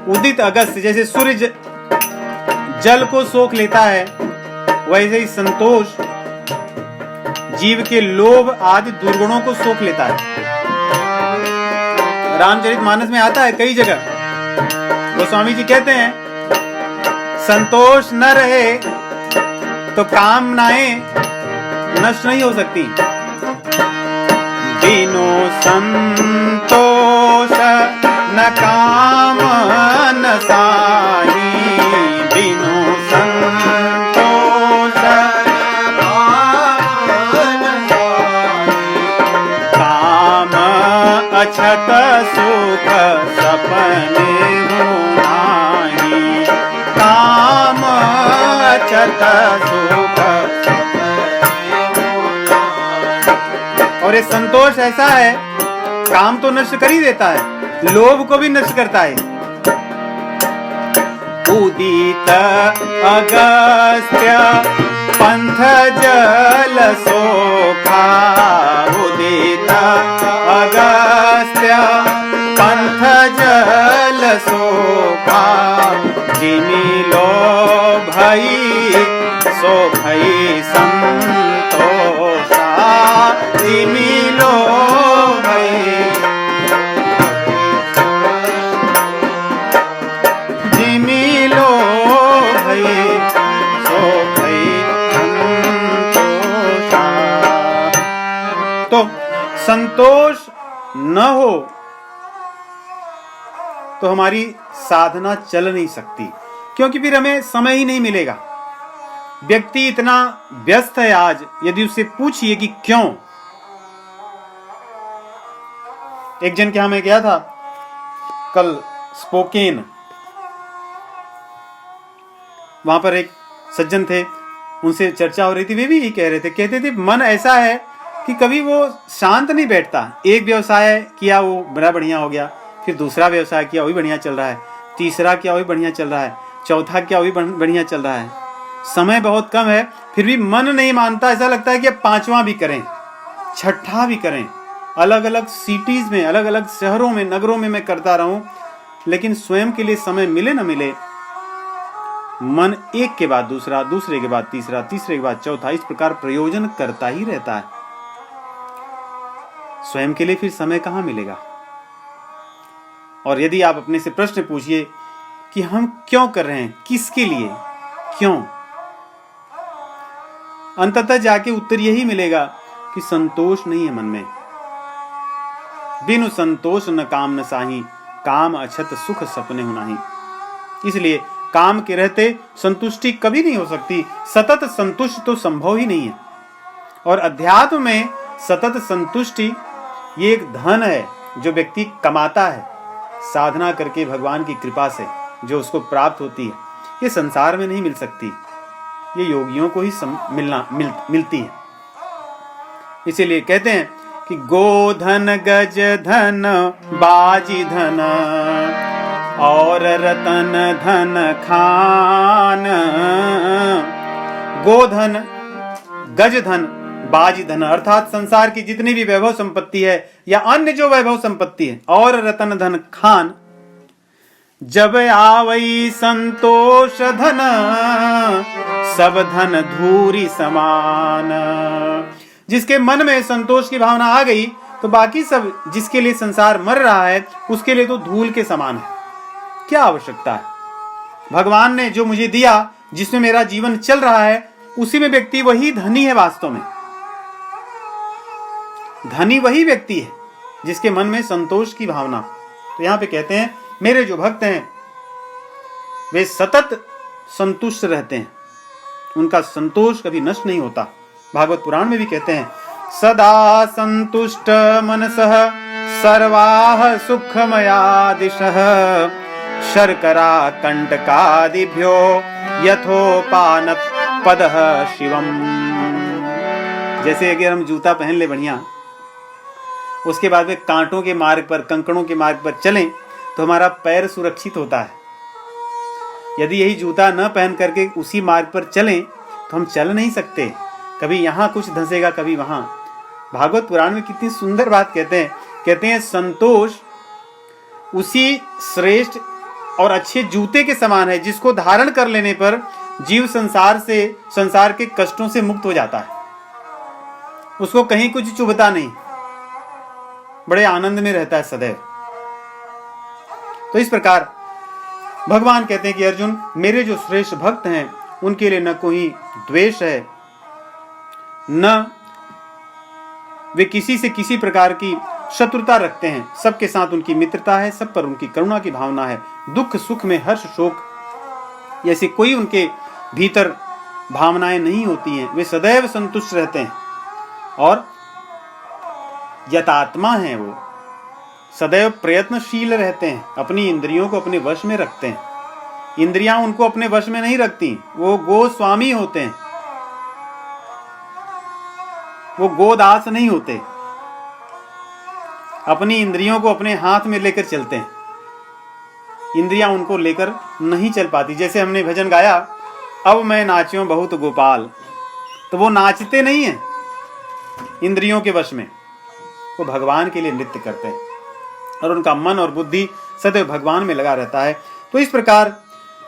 उदित अगस्त, जैसे सूर्य जल को सोख लेता है, वैसे ही संतोष जीव के लोभ आदि दुर्गुणों को सोख लेता है। रामचरितमानस में आता है कई जगह। गोस्वामी जी कहते हैं, संतोष न रहे तो कामनाएं नष्ट नहीं हो सकती। बिनु संतोष न काम न साही, बिनु संतोष काम अछत सुख सपने नाही, काम अछत सुख। और ये संतोष ऐसा है, काम तो नष्ट कर ही देता है, लोभ को भी नष्ट करता है। उदित अगस्त्य पंथ जल सोखा, उदित अगस्त्य पंथ जल सोखा, जिमि लो भई सो भई संतोषा, जिमि लो भई, जिमि लो भई सो भई संतोषा। तो संतोष न हो तो हमारी साधना चल नहीं सकती, क्योंकि फिर हमें समय ही नहीं मिलेगा। व्यक्ति इतना व्यस्त है आज, यदि उससे पूछिए कि क्यों। एक जन के यहाँ मैं गया था कल स्पोकेन, वहां पर एक सज्जन थे, उनसे चर्चा हो रही थी। वे भी यही कह रहे थे, कहते थे मन ऐसा है कि कभी वो शांत नहीं बैठता। एक व्यवसाय किया वो बड़ा बढ़िया हो गया, फिर दूसरा व्यवसाय किया वही बढ़िया चल रहा है, तीसरा किया वही बढ़िया चल रहा है, चौथा किया वही बढ़िया चल रहा है। समय बहुत कम है, फिर भी मन नहीं मानता। ऐसा लगता है कि अब पांचवा भी करें, छठा भी करें। अलग अलग सिटीज में, अलग अलग शहरों में, नगरों में मैं करता रहूं, लेकिन स्वयं के लिए समय मिले न मिले, मन एक के बाद दूसरा, दूसरे के बाद तीसरा, तीसरे के बाद चौथा, इस प्रकार प्रयोजन करता ही रहता है। स्वयं के लिए फिर समय कहां मिलेगा। और यदि आप अपने से प्रश्न पूछिए कि हम क्यों कर रहे हैं, किसके लिए, क्यों, अंततः जाके उत्तर यही मिलेगा कि संतोष नहीं है मन में। बिनु संतोष न काम न साही, काम अछत सुख सपने होना ही। इसलिए काम के रहते संतुष्टि कभी नहीं हो सकती, सतत संतुष्ट तो संभव ही नहीं है। और अध्यात्म में सतत संतुष्टि ये एक धन है जो व्यक्ति कमाता है साधना करके, भगवान की कृपा से जो उसको प्राप्त होती है। ये संसार में नहीं मिल सकती, ये योगियों को ही मिलती है। इसीलिए कहते हैं कि गोधन गज धन बाजी धन और रतन धन खान। गोधन, गज धन, बाजी धन अर्थात संसार की जितनी भी वैभव संपत्ति है या अन्य जो वैभव संपत्ति है, और रतन धन खान। जब आवई संतोष धन सब धन धूरी समान। जिसके मन में संतोष की भावना आ गई तो बाकी सब जिसके लिए संसार मर रहा है उसके लिए तो धूल के समान है। क्या आवश्यकता है? भगवान ने जो मुझे दिया, जिसमें मेरा जीवन चल रहा है, उसी में व्यक्ति वही धनी है। वास्तव में धनी वही व्यक्ति है जिसके मन में संतोष की भावना। तो यहां पे कहते हैं मेरे जो भक्त हैं वे सतत संतुष्ट रहते हैं, उनका संतोष कभी नष्ट नहीं होता। भागवत पुराण में भी कहते हैं सदा संतुष्ट मनसः सर्वाः सुखमया दिशः शर्करा कंटकादिभ्यो यथोपान पदः शिवम। जैसे अगर हम जूता पहन ले बढ़िया, उसके बाद में कांटों के मार्ग पर, कंकड़ों के मार्ग पर चलें तो हमारा पैर सुरक्षित होता है। यदि यही जूता न पहन करके उसी मार्ग पर चलें तो हम चल नहीं सकते, कभी यहाँ कुछ धंसेगा कभी वहां। भागवत पुराण में कितनी सुंदर बात कहते हैं संतोष उसी श्रेष्ठ और अच्छे जूते के समान है जिसको धारण कर लेने पर जीव संसार के कष्टों से मुक्त हो जाता है, उसको कहीं कुछ चुभता नहीं, बड़े आनंद में रहता है सदैव। तो इस प्रकार भगवान कहते हैं कि अर्जुन मेरे जो श्रेष्ठ भक्त हैं उनके लिए न कोई द्वेष है, न वे किसी से किसी प्रकार की शत्रुता रखते हैं, सबके साथ उनकी मित्रता है, सब पर उनकी करुणा की भावना है। दुख सुख में हर्ष शोक ऐसी कोई उनके भीतर भावनाएं नहीं होती हैं, वे सदैव संतुष्ट रहते हैं और यतात्मा हैं, वो सदैव प्रयत्नशील रहते हैं, अपनी इंद्रियों को अपने वश में रखते हैं। इंद्रियां उनको अपने वश में नहीं रखती, वो गोस्वामी होते हैं, वो गोदास नहीं होते, अपनी इंद्रियों को अपने हाथ में लेकर चलते हैं, इंद्रियां उनको लेकर नहीं चल पाती। जैसे हमने भजन गाया अब मैं नाच्यों बहुत गोपाल, तो वो नाचते नहीं हैं इंद्रियों के वश में, वो भगवान के लिए नृत्य करते हैं और उनका मन और बुद्धि सदैव भगवान में लगा रहता है। तो इस प्रकार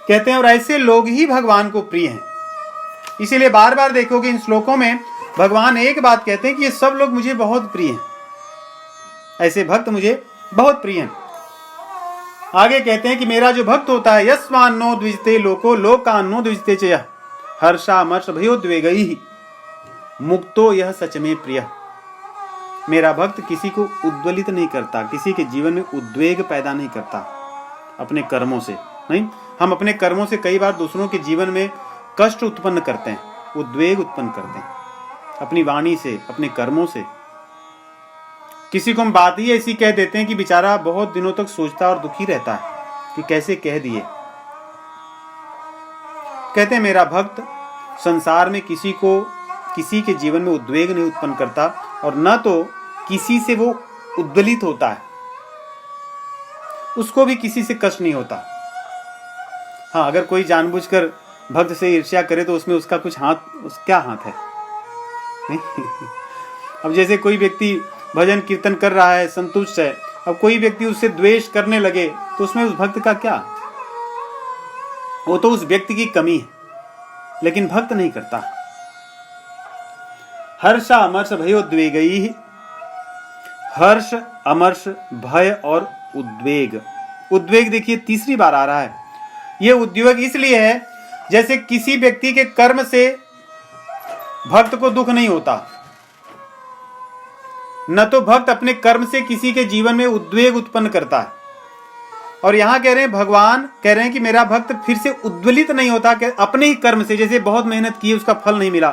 कहते हैं और ऐसे लोग ही भगवान को प्रिय हैं। इसीलिए बार बार देखोगे इन श्लोकों में भगवान एक बात कहते हैं कि ये सब लोग मुझे बहुत प्रिय हैं, ऐसे भक्त मुझे बहुत प्रिय हैं। आगे कहते हैं कि मेरा जो भक्त होता है यस्मान्नो द्विजते लोको लोकान्नो द्विजते च यः हर्षामर्ष भयोद्वेगैः मुक्तो यह सच में प्रिय। मेरा भक्त किसी को उद्वेलित नहीं करता, किसी के जीवन में उद्वेग पैदा नहीं करता अपने कर्मों से। नहीं, हम अपने कर्मों से कई बार दूसरों के जीवन में कष्ट उत्पन्न करते हैं, उद्वेग उत्पन्न करते हैं अपनी वाणी से, अपने कर्मों से। किसी को हम बात ही ऐसी कह देते हैं कि बेचारा बहुत दिनों तक सोचता और दुखी रहता है कि कैसे कह दिए। कहते हैं मेरा भक्त संसार में किसी के जीवन में उद्वेग नहीं उत्पन्न करता और न तो किसी से वो उद्वेलित होता है, उसको भी किसी से कष्ट नहीं होता। हाँ, अगर कोई जानबूझकर भक्त से ईर्ष्या करे तो उसमें उसका कुछ क्या हाथ है? अब जैसे कोई व्यक्ति भजन कीर्तन कर रहा है, संतुष्ट है, अब कोई व्यक्ति उससे द्वेष करने लगे तो उसमें उस भक्त का क्या? वो तो उस व्यक्ति की कमी है, लेकिन भक्त नहीं करता। हर्ष अमर्ष भयोद्वेगैः, हर्ष अमर्ष भय और उद्वेग। उद्वेग देखिए तीसरी बार आ रहा है। यह उद्वेग इसलिए है जैसे किसी व्यक्ति के कर्म से भक्त को दुख नहीं होता, न तो भक्त अपने कर्म से किसी के जीवन में उद्वेग उत्पन्न करता है। और यहां कह रहे हैं भगवान कह रहे हैं कि मेरा भक्त फिर से उद्वेलित नहीं होता कि अपने ही कर्म से, जैसे बहुत मेहनत की उसका फल नहीं मिला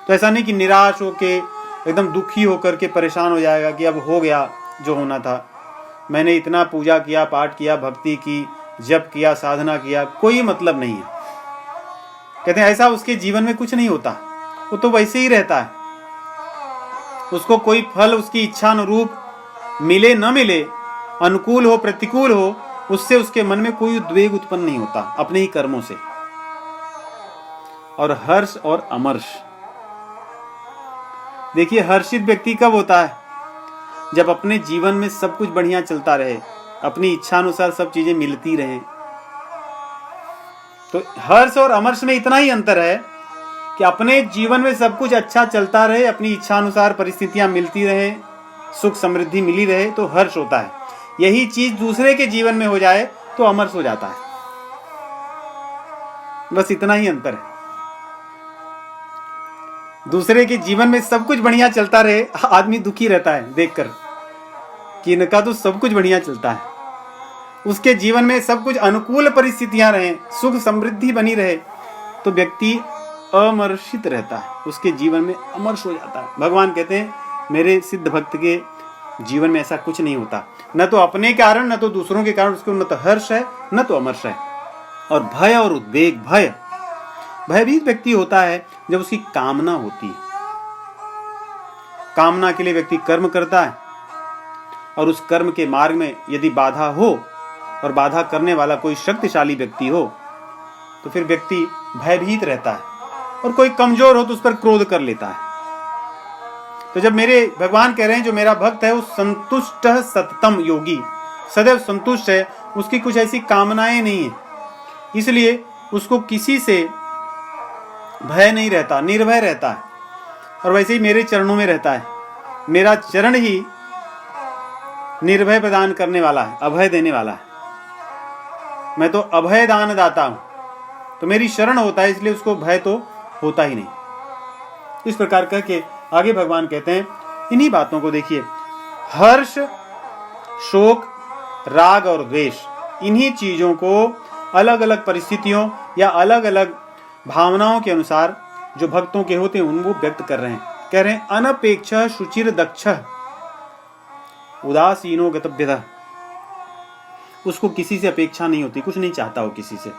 तो ऐसा नहीं कि निराश होके एकदम दुखी होकर के परेशान हो जाएगा कि अब हो गया जो होना था, मैंने इतना पूजा किया, पाठ किया, भक्ति की, जप किया, साधना किया, कोई मतलब नहीं है। कहते हैं ऐसा उसके जीवन में कुछ नहीं होता, वो तो वैसे ही रहता है। उसको कोई फल उसकी इच्छा अनुरूप मिले न मिले, अनुकूल हो प्रतिकूल हो, उससे उसके मन में कोई उद्वेग उत्पन्न नहीं होता अपने ही कर्मों से। और हर्ष और अमर्ष, देखिए हर्षित व्यक्ति कब होता है? जब अपने जीवन में सब कुछ बढ़िया चलता रहे, अपनी इच्छा अनुसार सब चीजें मिलती रहें। तो हर्ष और अमर्ष में इतना ही अंतर है कि अपने जीवन में सब कुछ अच्छा चलता रहे, अपनी इच्छा अनुसार परिस्थितियां मिलती रहे, सुख समृद्धि मिली रहे तो हर्ष होता है। यही चीज दूसरे के जीवन में हो जाए तो अमर्ष हो जाता है। बस इतना ही अंतर है। दूसरे के जीवन में सब कुछ बढ़िया चलता रहे, आदमी दुखी रहता है देखकर कि इनका तो सब कुछ बढ़िया चलता है। उसके जीवन में सब कुछ अनुकूल परिस्थितियां रहे, सुख समृद्धि बनी रहे, तो व्यक्ति अमर्षित रहता है, उसके जीवन में अमर्ष हो जाता है। भगवान कहते हैं मेरे सिद्ध भक्त के जीवन में ऐसा कुछ नहीं होता, न तो अपने कारण न तो दूसरों के कारण उसको न तो हर्ष है न तो अमर्ष है। और भय और उद्वेग, भयभीत व्यक्ति होता है जब उसकी कामना होती है। कामना के लिए व्यक्ति कर्म करता है और उस कर्म के मार्ग में यदि बाधा हो और बाधा करने वाला कोई शक्तिशाली व्यक्ति हो तो फिर व्यक्ति भयभीत रहता है, और कोई कमजोर हो तो उस पर क्रोध कर लेता है। तो जब मेरे भगवान कह रहे हैं जो मेरा भक्त है वो संतुष्ट सततम योगी, सदैव संतुष्ट है, उसकी कुछ ऐसी कामनाएं नहीं है, इसलिए उसको किसी से भय नहीं रहता, निर्भय रहता है। और वैसे ही मेरे चरणों में रहता है, मेरा चरण ही निर्भय प्रदान करने वाला है, अभय देने वाला है। मैं तो अभय दान दाता हूं, तो मेरी शरण होता है, इसलिए उसको भय तो होता ही नहीं। इस प्रकार करके आगे भगवान कहते हैं इन्हीं बातों को देखिए, हर्ष, शोक, राग और द्वेष, इन्हीं चीजों को अलग अलग परिस्थितियों या अलग अलग भावनाओं के अनुसार जो भक्तों के होते हैं उनको व्यक्त कर रहे हैं। कह रहे हैं अनपेक्ष शुचिर दक्ष उदासीनो गतभ्यः, उसको किसी से अपेक्षा नहीं होती, कुछ नहीं चाहता हो किसी से।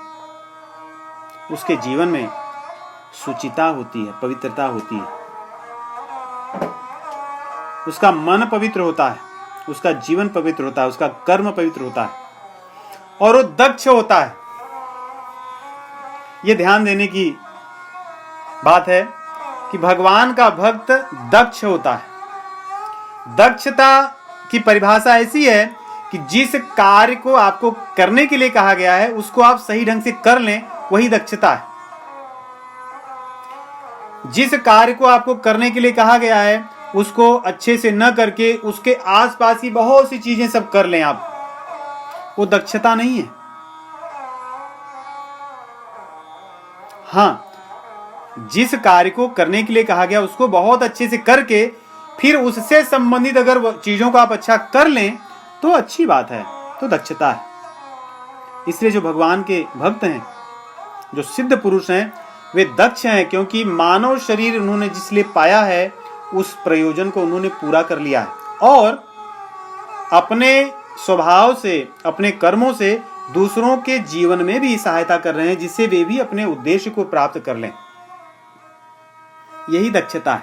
उसके जीवन में सुचिता होती है, पवित्रता होती है, उसका मन पवित्र होता है, उसका जीवन पवित्र होता है, उसका कर्म पवित्र होता है, और वो दक्ष होता है। ये ध्यान देने की बात है कि भगवान का भक्त दक्ष होता है। दक्षता की परिभाषा ऐसी है कि जिस कार्य को आपको करने के लिए कहा गया है उसको आप सही ढंग से कर लें, वही दक्षता है। जिस कार्य को आपको करने के लिए कहा गया है उसको अच्छे से न करके उसके आसपास की बहुत सी चीजें सब कर लें आप, वो दक्षता नहीं है। हाँ, जिस कार्य को करने के लिए कहा गया उसको बहुत अच्छे से करके फिर उससे संबंधित अगर चीजों को आप अच्छा कर लें तो अच्छी बात है, तो दक्षता है। इसलिए जो भगवान के भक्त हैं, जो सिद्ध पुरुष हैं, वे दक्ष हैं, क्योंकि मानव शरीर उन्होंने जिसलिए पाया है उस प्रयोजन को उन्होंने पूरा कर लिया है और अपने स्वभाव से, अपने कर्मों से दूसरों के जीवन में भी सहायता कर रहे हैं, जिससे वे भी अपने उद्देश्य को प्राप्त कर लें। यही दक्षता है।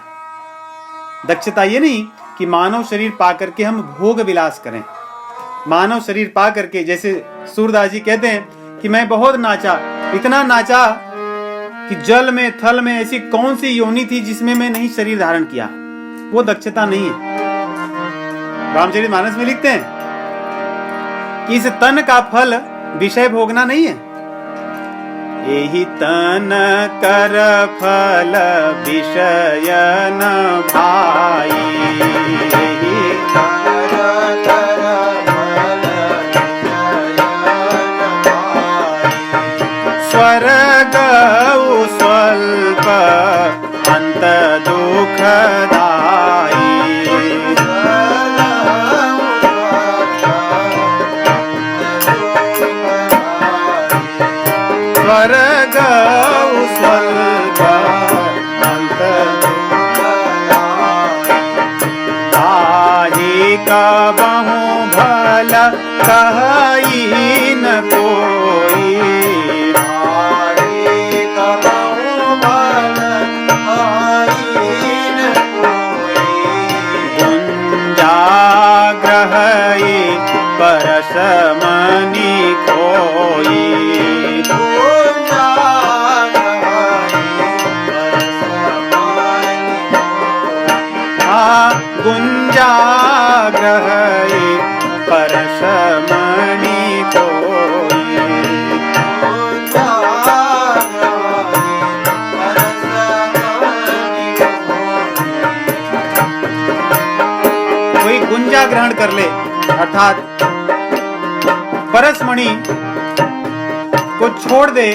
दक्षता ये नहीं कि मानव शरीर पा करके हम भोग विलास करें। मानव शरीर पा करके, जैसे सूरदास जी कहते हैं कि मैं बहुत नाचा, इतना नाचा कि जल में थल में ऐसी कौन सी योनि थी जिसमें मैं नहीं शरीर धारण किया, वो दक्षता नहीं है। रामचरितमानस में लिखते हैं कि इस तन का फल विषय भोगना नहीं है। यही तन कर फल विषय न भाई, यही तन कर फल विषय न भाई, स्वर्ग स्वल्प अंत दुखदाई, स्वर्ग स्वल्प अंत दुखदाई, कबहु भल कहई न कोई, परस मनि खोई, गुंजा ग्रहई परस मणि खोई, कोई गुंजा ग्रहण कर ले अर्थात परसमणि को छोड़ दे,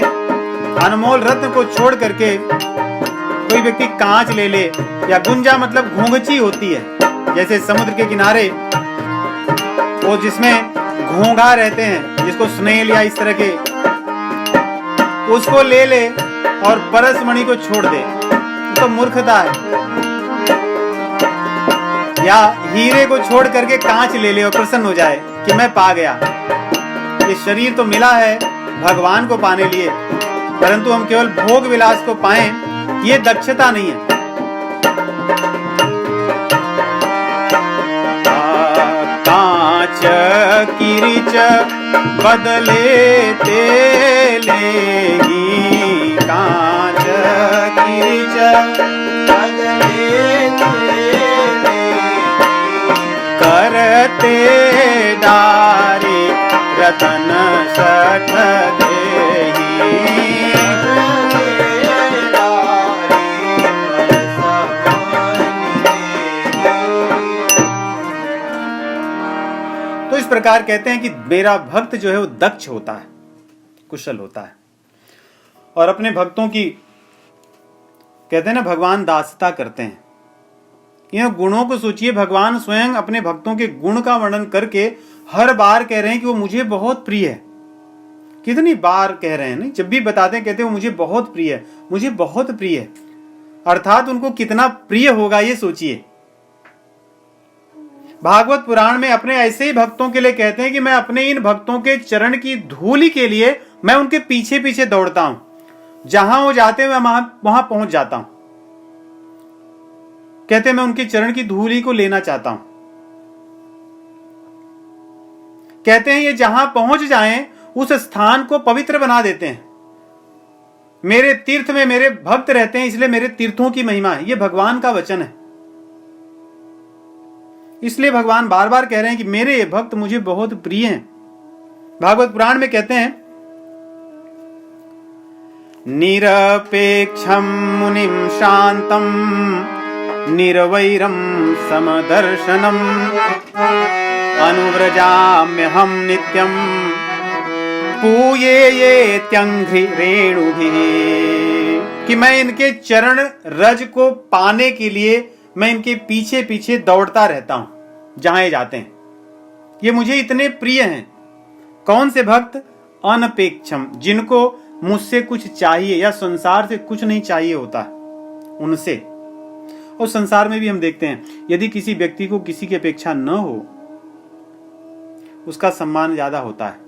अनमोल रत्न को छोड़ करके कोई व्यक्ति कांच ले ले, या गुंजा मतलब घोंघची होती है, जैसे समुद्र के किनारे वो जिसमें घोंघा रहते हैं, जिसको स्नेल या इस तरह के, उसको ले ले और परसमणि को छोड़ दे, तो मूर्खता है। या हीरे को छोड़ करके कांच ले ले और प्रसन्न हो जाए कि मैं पा गया। ये शरीर तो मिला है भगवान को पाने लिए, परंतु हम केवल भोग विलास को पाएं, ये दक्षता नहीं है। कांच किरीच बदले ते लेगी, कांच किरीच बदले करते दारी रतन सठ देही। तो इस प्रकार कहते हैं कि मेरा भक्त जो है वो दक्ष होता है, कुशल होता है, और अपने भक्तों की कहते हैं ना भगवान दासता करते हैं। इन गुणों को सोचिए, भगवान स्वयं अपने भक्तों के गुण का वर्णन करके हर बार कह रहे हैं कि वो मुझे बहुत प्रिय है। कितनी बार कह रहे हैं, नहीं, जब भी बताते हैं कहते हैं वो मुझे बहुत प्रिय है, मुझे बहुत प्रिय है। अर्थात उनको कितना प्रिय होगा ये सोचिए। भागवत पुराण में अपने ऐसे ही भक्तों के लिए कहते हैं कि मैं अपने इन भक्तों के चरण की धूलि के लिए मैं उनके पीछे पीछे दौड़ता हूं, जहां वो जाते हैं मैं वहां पहुंच जाता हूं। कहते हैं मैं उनके चरण की धूलि को लेना चाहता हूं। कहते हैं ये जहां पहुंच जाएं उस स्थान को पवित्र बना देते हैं। मेरे तीर्थ में मेरे भक्त रहते हैं, इसलिए मेरे तीर्थों की महिमा है। ये भगवान का वचन है। इसलिए भगवान बार बार कह रहे हैं कि मेरे ये भक्त मुझे बहुत प्रिय हैं। भागवत पुराण में कहते हैं निरपेक्षम मुनिम शांतम निर्वैरम समदर्शनम अनुव्रजाम्यहम नित्यम पूये ये त्यंघ्रि रेणुभिः, कि मैं इनके चरण रज को पाने के लिए मैं इनके पीछे पीछे दौड़ता रहता हूं जहां ये जाते हैं। ये मुझे इतने प्रिय हैं। कौन से भक्त? अनपेक्षम, जिनको मुझसे कुछ चाहिए या संसार से कुछ नहीं चाहिए होता, उनसे। और संसार में भी हम देखते हैं, यदि किसी व्यक्ति को किसी की अपेक्षा न हो, उसका सम्मान ज्यादा होता है।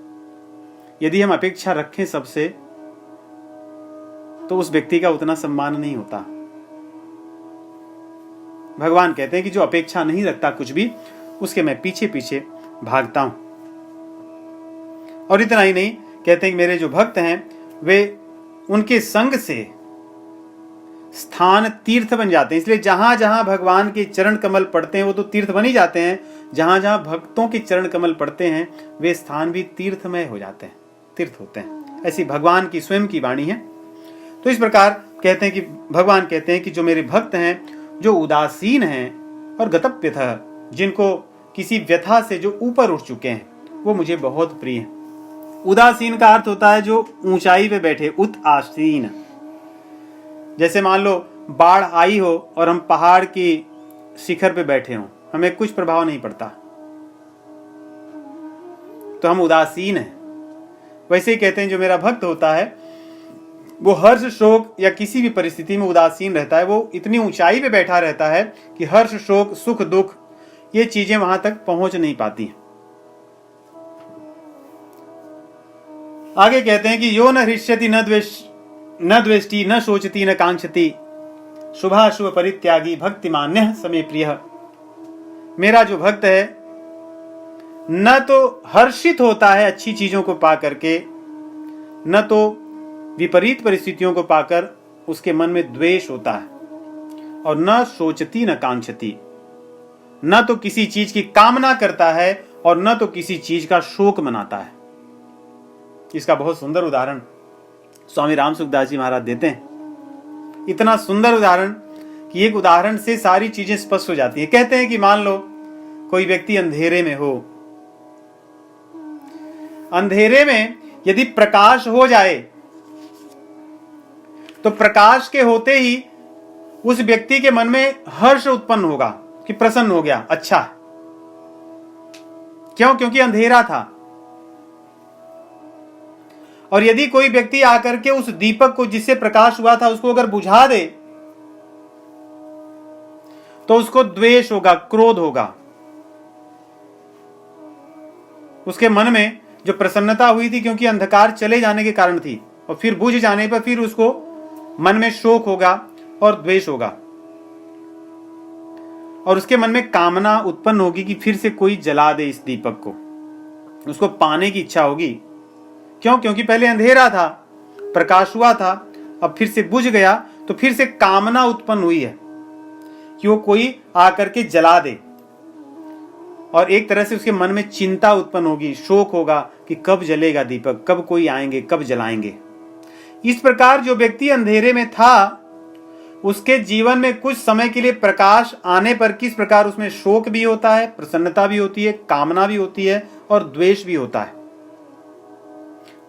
यदि हम अपेक्षा रखें सबसे, तो उस व्यक्ति का उतना सम्मान नहीं होता। भगवान कहते हैं कि जो अपेक्षा नहीं रखता कुछ भी, उसके मैं पीछे पीछे भागता हूं। और इतना ही नहीं, कहते हैं कि मेरे जो भक्त हैं वे उनके संग से स्थान तीर्थ बन जाते हैं। इसलिए जहां जहां भगवान के चरण कमल पड़ते हैं वो तो तीर्थ बन ही जाते हैं, जहां जहां भक्तों के चरण कमल पड़ते हैं वे स्थान भी तीर्थमय हो जाते हैं, तीर्थ होते हैं। ऐसी भगवान की स्वयं की वाणी है। तो इस प्रकार कहते हैं कि भगवान कहते हैं कि जो मेरे भक्त हैं, जो उदासीन हैं और गतव्यथ, जिनको किसी व्यथा से जो ऊपर उठ चुके हैं, वो मुझे बहुत प्रिय हैं। उदासीन का अर्थ होता है जो ऊंचाई पे बैठे, उत आसीन। जैसे मान लो बाढ़ आई हो और हम पहाड़ की शिखर पे बैठे हों, हमें कुछ प्रभाव नहीं पड़ता, तो हम उदासीन हैं। वैसे ही कहते हैं जो मेरा भक्त होता है वो हर्ष शोक या किसी भी परिस्थिति में उदासीन रहता है। वो इतनी ऊंचाई पे बैठा रहता है कि हर्ष शोक सुख दुख ये चीजें वहां तक पहुंच नहीं पाती। आगे कहते हैं कि यो न हृष्यति न द्वेष्टि न शोचति न कांक्षति शुभाशुभ परित्यागी भक्तिमान्यः समे प्रियः। मेरा जो भक्त है न तो हर्षित होता है अच्छी चीजों को पा करके, न तो विपरीत परिस्थितियों को पाकर उसके मन में द्वेष होता है, और न शोचती न कांक्षती, न तो किसी चीज की कामना करता है और न तो किसी चीज का शोक मनाता है। इसका बहुत सुंदर उदाहरण स्वामी राम सुखदास जी महाराज देते हैं। इतना सुंदर उदाहरण कि एक उदाहरण से सारी चीजें स्पष्ट हो जाती है। कहते हैं कि मान लो कोई व्यक्ति अंधेरे में हो, अंधेरे में यदि प्रकाश हो जाए तो प्रकाश के होते ही उस व्यक्ति के मन में हर्ष उत्पन्न होगा कि प्रसन्न हो गया, अच्छा। क्यों? क्योंकि अंधेरा था। और यदि कोई व्यक्ति आकर के उस दीपक को, जिससे प्रकाश हुआ था, उसको अगर बुझा दे तो उसको द्वेष होगा, क्रोध होगा। उसके मन में जो प्रसन्नता हुई थी, क्योंकि अंधकार चले जाने के कारण थी, और फिर बुझ जाने पर फिर उसको मन में शोक होगा और द्वेष होगा, और उसके मन में कामना उत्पन्न होगी कि फिर से कोई जला दे इस दीपक को, उसको पाने की इच्छा होगी। क्यों? क्योंकि पहले अंधेरा था, प्रकाश हुआ था, अब फिर से बुझ गया, तो फिर से कामना उत्पन्न हुई है कि वो कोई आकर के जला दे, और एक तरह से उसके मन में चिंता उत्पन्न होगी, शोक होगा कि कब जलेगा दीपक, कब कोई आएंगे, कब जलाएंगे। इस प्रकार जो व्यक्ति अंधेरे में था, उसके जीवन में कुछ समय के लिए प्रकाश आने पर किस प्रकार उसमें शोक भी होता है, प्रसन्नता भी होती है, कामना भी होती है, और द्वेष भी होता है।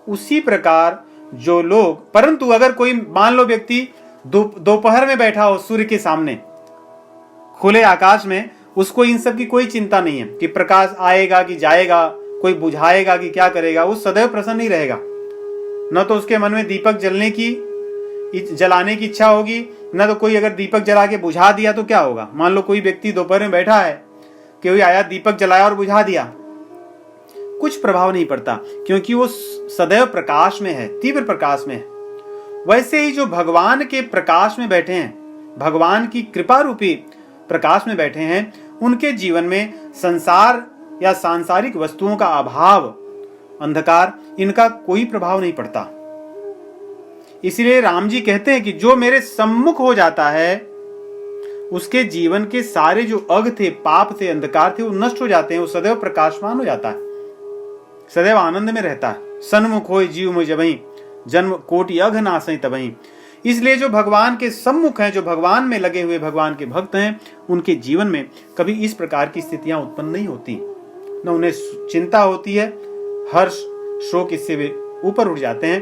उसी प्रकार जो लोग, परंतु अगर कोई मान लो व्यक्ति दोपहर में बैठा हो सूर्य के सामने खुले आकाश में, उसको इन सब की कोई चिंता नहीं है कि प्रकाश आएगा कि जाएगा, कोई बुझाएगा कि क्या करेगा, वो सदैव प्रसन्न ही रहेगा। न तो उसके मन में दीपक जलाने की इच्छा होगी, न तो कोई अगर दीपक जला के बुझा दिया तो क्या होगा। मान लो कोई व्यक्ति दोपहर में बैठा है, कोई आया, दीपक जलाया और बुझा दिया, कुछ प्रभाव नहीं पड़ता, क्योंकि वो सदैव प्रकाश में है, तीव्र प्रकाश में है। वैसे ही जो भगवान के प्रकाश में बैठे हैं, भगवान की कृपा रूपी प्रकाश में बैठे हैं, उनके जीवन में संसार या सांसारिक वस्तुओं का अभाव, अंधकार, इनका कोई प्रभाव नहीं पड़ता। इसलिए राम जी कहते हैं कि जो मेरे सम्मुख हो जाता है, उसके जीवन के सारे जो अघ थे, पाप थे, अंधकार थे, वो नष्ट हो जाते हैं, वो सदैव प्रकाशमान हो जाता है, सदैव आनंद में रहता है। सन्मुख होय जीव मुझ जबहि, जन्म कोटि अघ नासै तबहि। इसलिए जो भगवान के सम्मुख हैं, जो भगवान में लगे हुए भगवान के भक्त हैं, उनके जीवन में कभी इस प्रकार की स्थितियां उत्पन्न नहीं होती, न उन्हें चिंता होती है, हर्ष शोक इससे वे ऊपर उठ जाते हैं,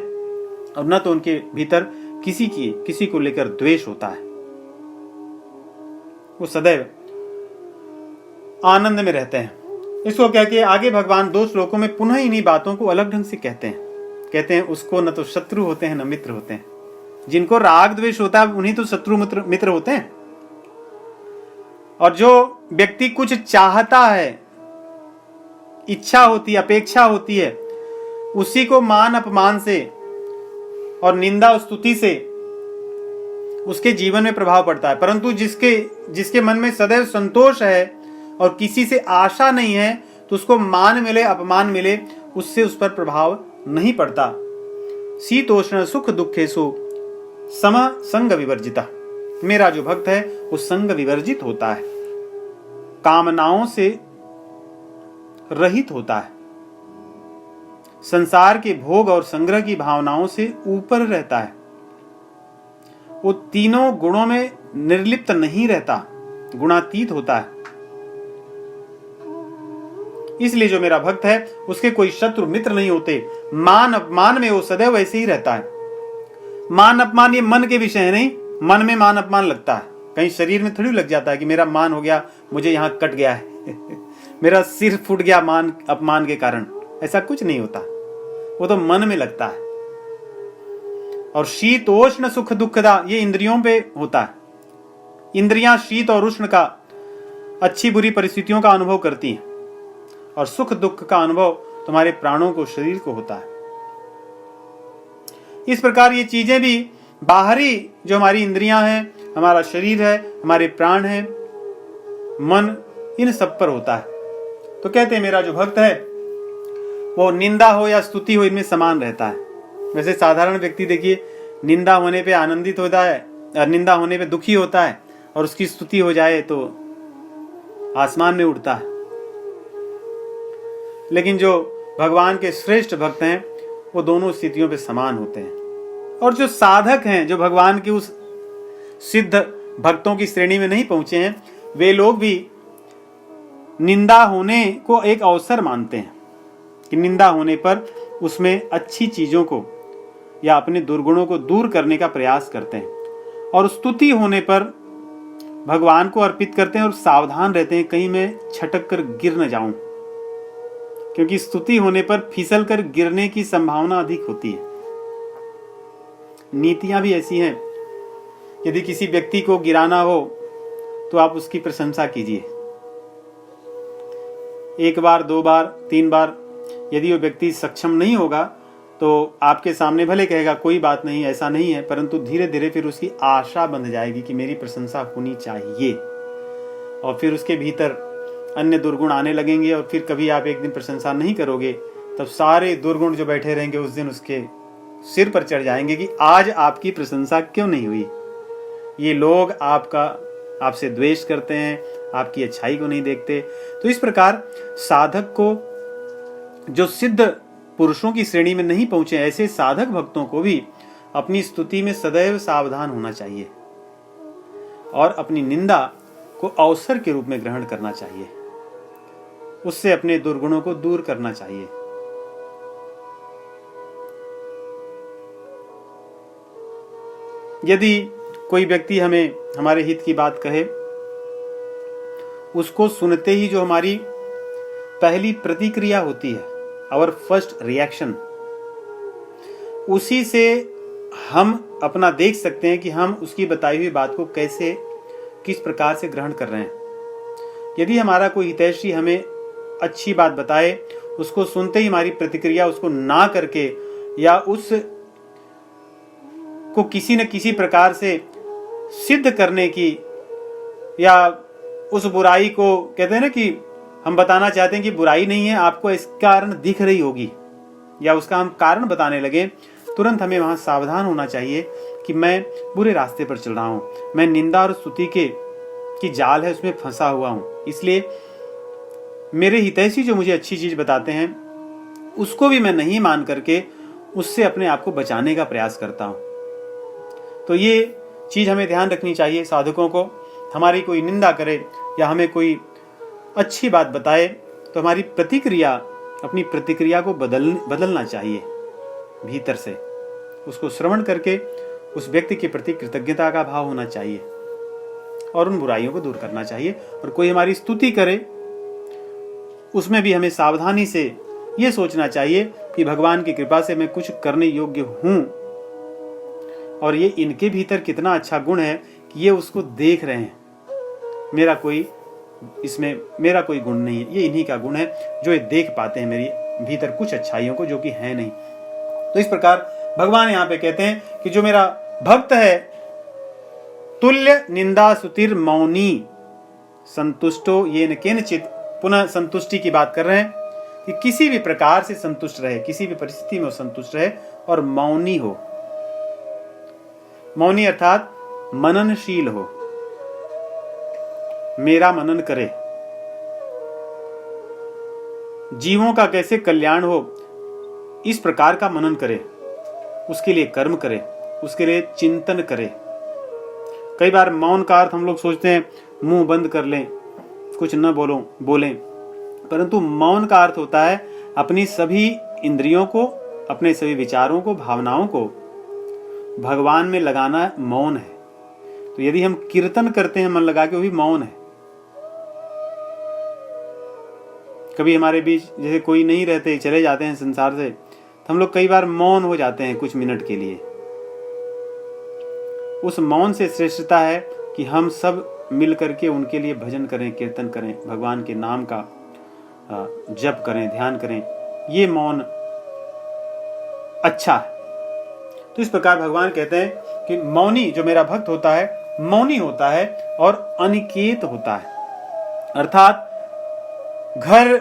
और न तो उनके भीतर किसी को लेकर द्वेष होता है। वो सदैव आनंद में रहते हैं। इसको कह के आगे भगवान 2 श्लोकों में पुनः इन्हीं बातों को अलग ढंग से कहते हैं उसको न तो शत्रु होते हैं न मित्र होते हैं। जिनको राग द्वेष होता है उन्हीं तो शत्रु मित्र होते हैं। और जो व्यक्ति कुछ चाहता है, इच्छा होती है, अपेक्षा होती है, उसी को मान अपमान से और निंदा और स्तुति से उसके जीवन में प्रभाव पड़ता है। परंतु जिसके मन में सदैव संतोष है और किसी से आशा नहीं है, तो उसको मान मिले अपमान मिले, उससे उस पर प्रभाव नहीं पड़ता। शीतोष्ण सुख दुखेषु सम संग विवर्जिता। मेरा जो भक्त है वो संग विवर्जित होता है, कामनाओं से रहित होता है, संसार के भोग और संग्रह की भावनाओं से ऊपर रहता है, वो तीनों गुणों में निर्लिप्त नहीं रहता, गुणातीत होता है। इसलिए जो मेरा भक्त है उसके कोई शत्रु मित्र नहीं होते। मान अपमान में वो सदैव वैसे ही रहता है। मान अपमान ये मन के विषय है नहीं, मन में मान अपमान लगता है, कहीं शरीर में थोड़ी लग जाता है कि मेरा मान हो गया, मुझे यहां कट गया है मेरा सिर फूट गया मान अपमान के कारण, ऐसा कुछ नहीं होता, वो तो मन में लगता है। और शीतोष्ण सुख दुखदा ये इंद्रियों पे होता है। इंद्रियां शीत और उष्ण का, अच्छी बुरी परिस्थितियों का अनुभव करती हैं, और सुख दुख का अनुभव तुम्हारे प्राणों को, शरीर को होता है। इस प्रकार ये चीजें भी बाहरी जो हमारी इंद्रियां हैं, हमारा शरीर है, हमारे प्राण है, मन, इन सब पर होता है। तो कहते हैं मेरा जो भक्त है वो निंदा हो या स्तुति हो, इनमें समान रहता है। वैसे साधारण व्यक्ति देखिए, निंदा होने पे आनंदित होता है और निंदा होने पे दुखी होता है, और उसकी स्तुति हो जाए तो आसमान में उड़ता है। लेकिन जो भगवान के श्रेष्ठ भक्त हैं वो दोनों स्थितियों पे समान होते हैं। और जो साधक हैं, जो भगवान के उस सिद्ध भक्तों की श्रेणी में नहीं पहुंचे हैं, वे लोग भी निंदा होने को एक अवसर मानते हैं कि निंदा होने पर उसमें अच्छी चीजों को या अपने दुर्गुणों को दूर करने का प्रयास करते हैं, और स्तुति होने पर भगवान को अर्पित करते हैं और सावधान रहते हैं कहीं मैं छटक कर गिर न जाऊं, क्योंकि स्तुति होने पर फिसल कर गिरने की संभावना अधिक होती है। नीतियां भी ऐसी हैं, यदि किसी व्यक्ति को गिराना हो तो आप उसकी प्रशंसा कीजिए, 1 बार 2 बार 3 बार। यदि वो व्यक्ति सक्षम नहीं होगा तो आपके सामने भले कहेगा कोई बात नहीं, ऐसा नहीं है, परंतु धीरे धीरे फिर उसकी आशा बंध जाएगी कि मेरी प्रशंसा होनी चाहिए, और फिर उसके भीतर अन्य दुर्गुण आने लगेंगे, और फिर कभी आप एक दिन प्रशंसा नहीं करोगे तब सारे दुर्गुण जो बैठे रहेंगे उस दिन उसके सिर पर चढ़ जाएंगे कि आज आपकी प्रशंसा क्यों नहीं हुई। ये लोग आपसे द्वेष करते हैं, आपकी अच्छाई को नहीं देखते। तो इस प्रकार साधक को, जो सिद्ध पुरुषों की श्रेणी में नहीं पहुंचे, ऐसे साधक भक्तों को भी अपनी स्तुति में सदैव सावधान होना चाहिए और अपनी निंदा को अवसर के रूप में ग्रहण करना चाहिए, उससे अपने दुर्गुणों को दूर करना चाहिए। यदि कोई व्यक्ति हमें हमारे हित की बात कहे, उसको सुनते ही जो हमारी पहली प्रतिक्रिया होती है, आवर फर्स्ट रिएक्शन, उसी से हम अपना देख सकते हैं कि हम उसकी बताई हुई बात को किस प्रकार से ग्रहण कर रहे हैं। यदि हमारा कोई हितैषी हमें अच्छी बात बताए, उसको सुनते ही हमारी प्रतिक्रिया उसको ना करके या उस को किसी न किसी प्रकार से सिद्ध करने की, या उस बुराई को, कहते हैं ना कि हम बताना चाहते हैं कि बुराई नहीं है, आपको इस कारण दिख रही होगी, या उसका हम कारण बताने लगे, तुरंत हमें वहां सावधान होना चाहिए कि मैं बुरे रास्ते पर चल रहा हूं, मैं निंदा और स्तुति की जाल है उसमें फंसा हुआ हूं। इसलिए मेरे हितैषी जो मुझे अच्छी चीज बताते हैं उसको भी मैं नहीं मान करके उससे अपने आप को बचाने का प्रयास करता हूं। तो ये चीज हमें ध्यान रखनी चाहिए साधकों को। हमारी कोई निंदा करे या हमें कोई अच्छी बात बताए तो हमारी अपनी प्रतिक्रिया को बदलना चाहिए भीतर से। उसको श्रवण करके उस व्यक्ति के प्रति कृतज्ञता का भाव होना चाहिए और उन बुराइयों को दूर करना चाहिए। और कोई हमारी स्तुति करे उसमें भी हमें सावधानी से ये सोचना चाहिए कि भगवान की कृपा से मैं कुछ करने योग्य हूं, और ये इनके भीतर कितना अच्छा गुण है कि ये उसको देख रहे हैं। मेरा कोई गुण नहीं है, ये इन्हीं का गुण है जो ये देख पाते हैं मेरी भीतर कुछ अच्छाइयों को जो कि है नहीं। तो इस प्रकार भगवान यहाँ पे कहते हैं कि जो मेरा भक्त है, तुल्य निंदा सुतिर मौनी संतुष्टो येन केनचित, पुनः संतुष्टि की बात कर रहे हैं कि किसी भी प्रकार से संतुष्ट रहे, किसी भी परिस्थिति में वो संतुष्ट रहे और मौनी हो। मौनी अर्थात मननशील हो, मेरा मनन करे, जीवों का कैसे कल्याण हो इस प्रकार का मनन करे, उसके लिए कर्म करे, उसके लिए चिंतन करे। कई बार मौन का अर्थ हम लोग सोचते हैं मुंह बंद कर लें, कुछ न बोलें, परंतु मौन का अर्थ होता है अपनी सभी इंद्रियों को, अपने सभी विचारों को, भावनाओं को भगवान में लगाना मौन है। तो यदि हम कीर्तन करते हैं मन लगा के, वो भी मौन है। कभी हमारे बीच जैसे कोई नहीं रहते, चले जाते हैं संसार से, तो हम लोग कई बार मौन हो जाते हैं कुछ मिनट के लिए। उस मौन से श्रेष्ठता है कि हम सब मिल करके उनके लिए भजन करें, कीर्तन करें, भगवान के नाम का जप करें, ध्यान करें। ये मौन अच्छा है। तो इस प्रकार भगवान कहते हैं कि मौनी जो मेरा भक्त होता है, मौनी होता है और अनिकेत होता है, अर्थात घर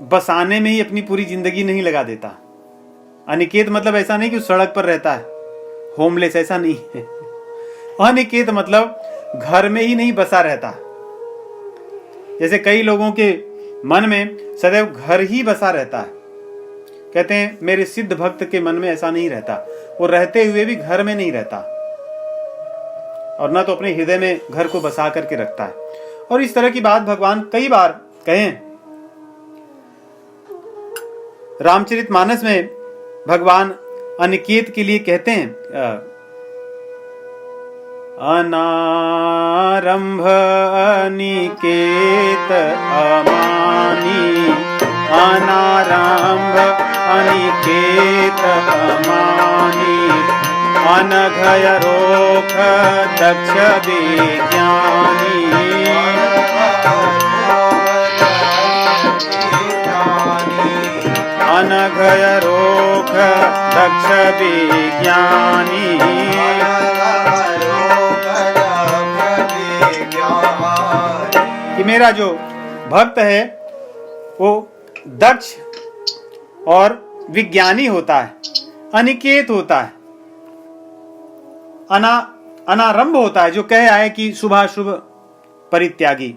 बसाने में ही अपनी पूरी जिंदगी नहीं लगा देता। अनिकेत मतलब ऐसा नहीं कि सड़क पर रहता है, होमलेस, ऐसा नहीं है। अनिकेत मतलब घर में ही नहीं बसा रहता। जैसे कई लोगों के मन में सदैव घर ही बसा रहता है। कहते हैं मेरे सिद्ध भक्त के मन में ऐसा नहीं रहता, वो रहते हुए भी घर में नहीं रहता और न तो अपने हृदय में घर को बसा करके रखता है। और इस तरह की बात भगवान कई बार कहें। रामचरितमानस में भगवान अनिकेत के लिए कहते हैं अनारंभ अनिकेत अमानी, अनारंभ अनिकेत अमानी, अनघय रोख दक्ष विज्ञानी, अनघय रोख दक्ष विज्ञानी। कि मेरा जो भक्त है वो दक्ष और विज्ञानी होता है, अनिकेत होता है, अनारंभ होता है, जो कह आए कि शुभाशुभ परित्यागी।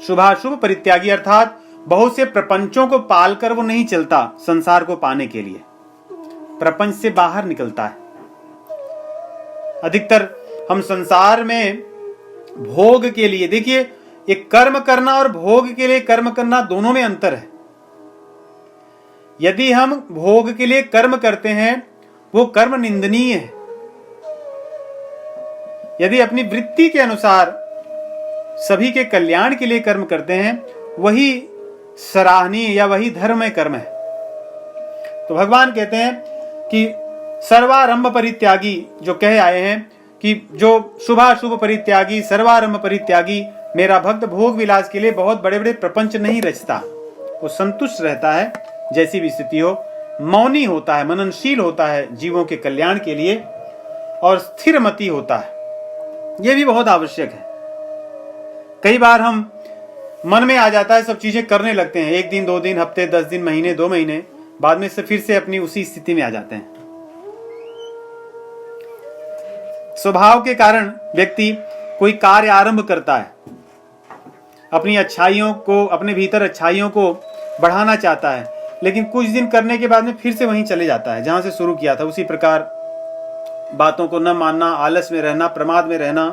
शुभाशुभ परित्यागी अर्थात बहुत से प्रपंचों को पालकर वो नहीं चलता संसार को पाने के लिए, प्रपंच से बाहर निकलता है। अधिकतर हम संसार में भोग के लिए, देखिए एक कर्म करना और भोग के लिए कर्म करना दोनों में अंतर है। यदि हम भोग के लिए कर्म करते हैं वो कर्म निंदनीय है। यदि अपनी वृत्ति के अनुसार सभी के कल्याण के लिए कर्म करते हैं वही सराहनीय या वही धर्ममय कर्म है। तो भगवान कहते हैं कि सर्वारंभ परित्यागी, जो कह आए हैं कि जो शुभाशुभ परित्यागी, सर्वारंभ परित्यागी, मेरा भक्त भोग विलास के लिए बहुत बड़े बड़े प्रपंच नहीं रचता, वो संतुष्ट रहता है जैसी भी स्थिति हो, मौनी होता है, मननशील होता है जीवों के कल्याण के लिए, और स्थिरमति होता है। यह भी बहुत आवश्यक है। कई बार हम मन में आ जाता है, सब चीजें करने लगते हैं, 1 दिन 2 दिन, हफ्ते 10 दिन, महीने 2 महीने, बाद में से फिर से अपनी उसी स्थिति में आ जाते हैं। स्वभाव के कारण व्यक्ति कोई कार्य आरंभ करता है, अपनी अच्छाइयों को, अपने भीतर अच्छाइयों को बढ़ाना चाहता है, लेकिन कुछ दिन करने के बाद में फिर से वहीं चले जाता है जहां से शुरू किया था। उसी प्रकार बातों को न मानना, आलस में रहना, प्रमाद में रहना,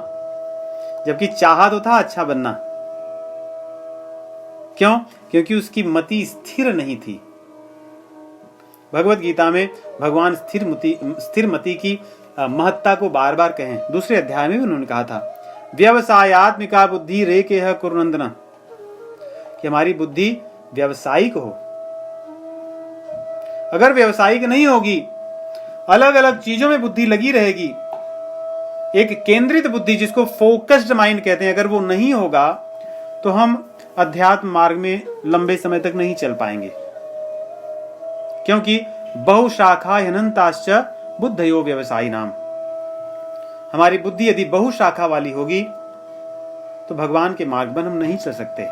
जबकि चाहा तो था अच्छा बनना। क्यों? क्योंकि उसकी मति स्थिर नहीं थी। भगवत गीता में भगवान स्थिर मति की महत्ता को बार बार कहें। दूसरे अध्याय में भी उन्होंने कहा था, व्यवसायात्मिका बुद्धि रे के है कुरुनंदना, कि हमारी बुद्धि व्यवसायिक हो। अगर व्यवसायिक नहीं होगी, अलग अलग चीजों में बुद्धि लगी रहेगी, एक केंद्रित बुद्धि जिसको फोकस्ड माइंड कहते हैं, अगर वो नहीं होगा तो हम अध्यात्म मार्ग में लंबे समय तक नहीं चल पाएंगे। क्योंकि बहुशाखा अनंताश्च बुद्धयो व्यवसायी नाम, हमारी बुद्धि यदि बहुशाखा वाली होगी तो भगवान के मार्ग पर हम नहीं चल सकते।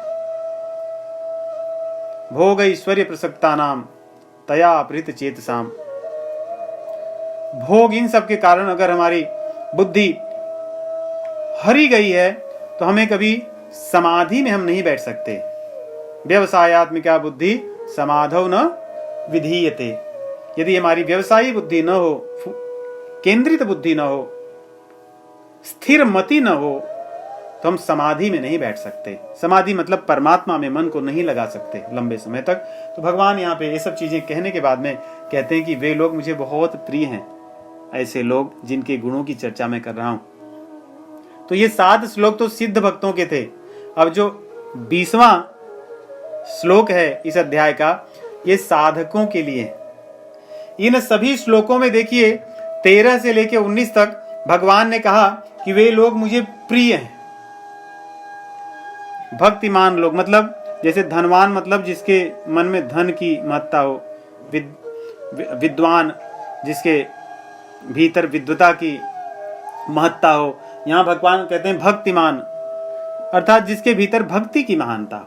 भोग ऐश्वर्य प्रसक्ता नाम तया अपहृत चेतसाम, भोग इन सब के कारण अगर हमारी बुद्धि हरी गई है तो हमें कभी समाधि में हम नहीं बैठ सकते। व्यवसायात्मिका बुद्धि समाधौ न विधीयते, यदि हमारी व्यवसायी बुद्धि न हो, केंद्रित बुद्धि न हो, स्थिर मति न हो, तो हम समाधि में नहीं बैठ सकते। समाधि मतलब परमात्मा में मन को नहीं लगा सकते लंबे समय तक। तो भगवान यहाँ पे ये सब चीजें कहने के बाद में कहते हैं कि वे लोग मुझे बहुत प्रिय हैं, ऐसे लोग जिनके गुणों की चर्चा मैं कर रहा हूं। तो ये 7 श्लोक तो सिद्ध भक्तों के थे। अब जो 20वां श्लोक है इस अध्याय का, ये साधकों के लिए। इन सभी श्लोकों में देखिए 13 से लेकर 19 तक भगवान ने कहा कि वे लोग मुझे प्रिय हैं। भक्तिमान लोग मतलब जैसे धनवान मतलब जिसके मन में धन की महत्ता हो, विद्वान जिसके भीतर विद्वता की महत्ता हो। यहां भगवान कहते हैं भक्तिमान अर्थात जिसके भीतर भक्ति की महानता हो।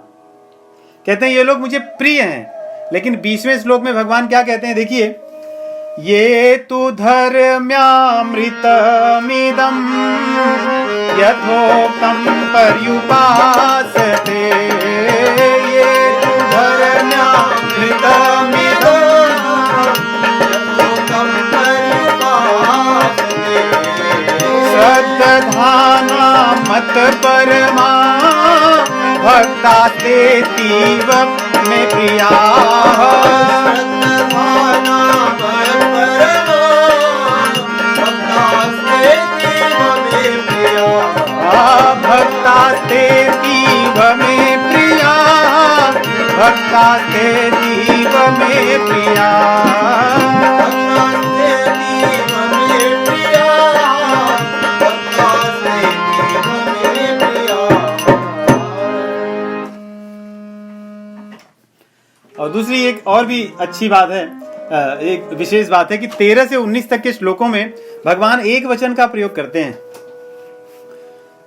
कहते हैं ये लोग मुझे प्रिय हैं। लेकिन 20वें श्लोक में भगवान क्या कहते हैं, देखिए, ये तु धर्म्यामृतमिदं यथोक्तं पर्युपासते, ये तु धर्म्यामृतमिदं यथोक्तं पर्युपासते, श्रद्धाना मत परमा भक्तास्तेतीव मे प्रियाः, श्रद्धाना मत परमा भक्तास्तेतीव भक्तास्ते दीव मे प्रिया, भक्तास्ते दीव मे प्रिया, भक्तास्ते दीव मे प्रिया। और दूसरी एक और भी अच्छी बात है, एक विशेष बात है कि 13 से 19 तक के श्लोकों में भगवान एक वचन का प्रयोग करते हैं।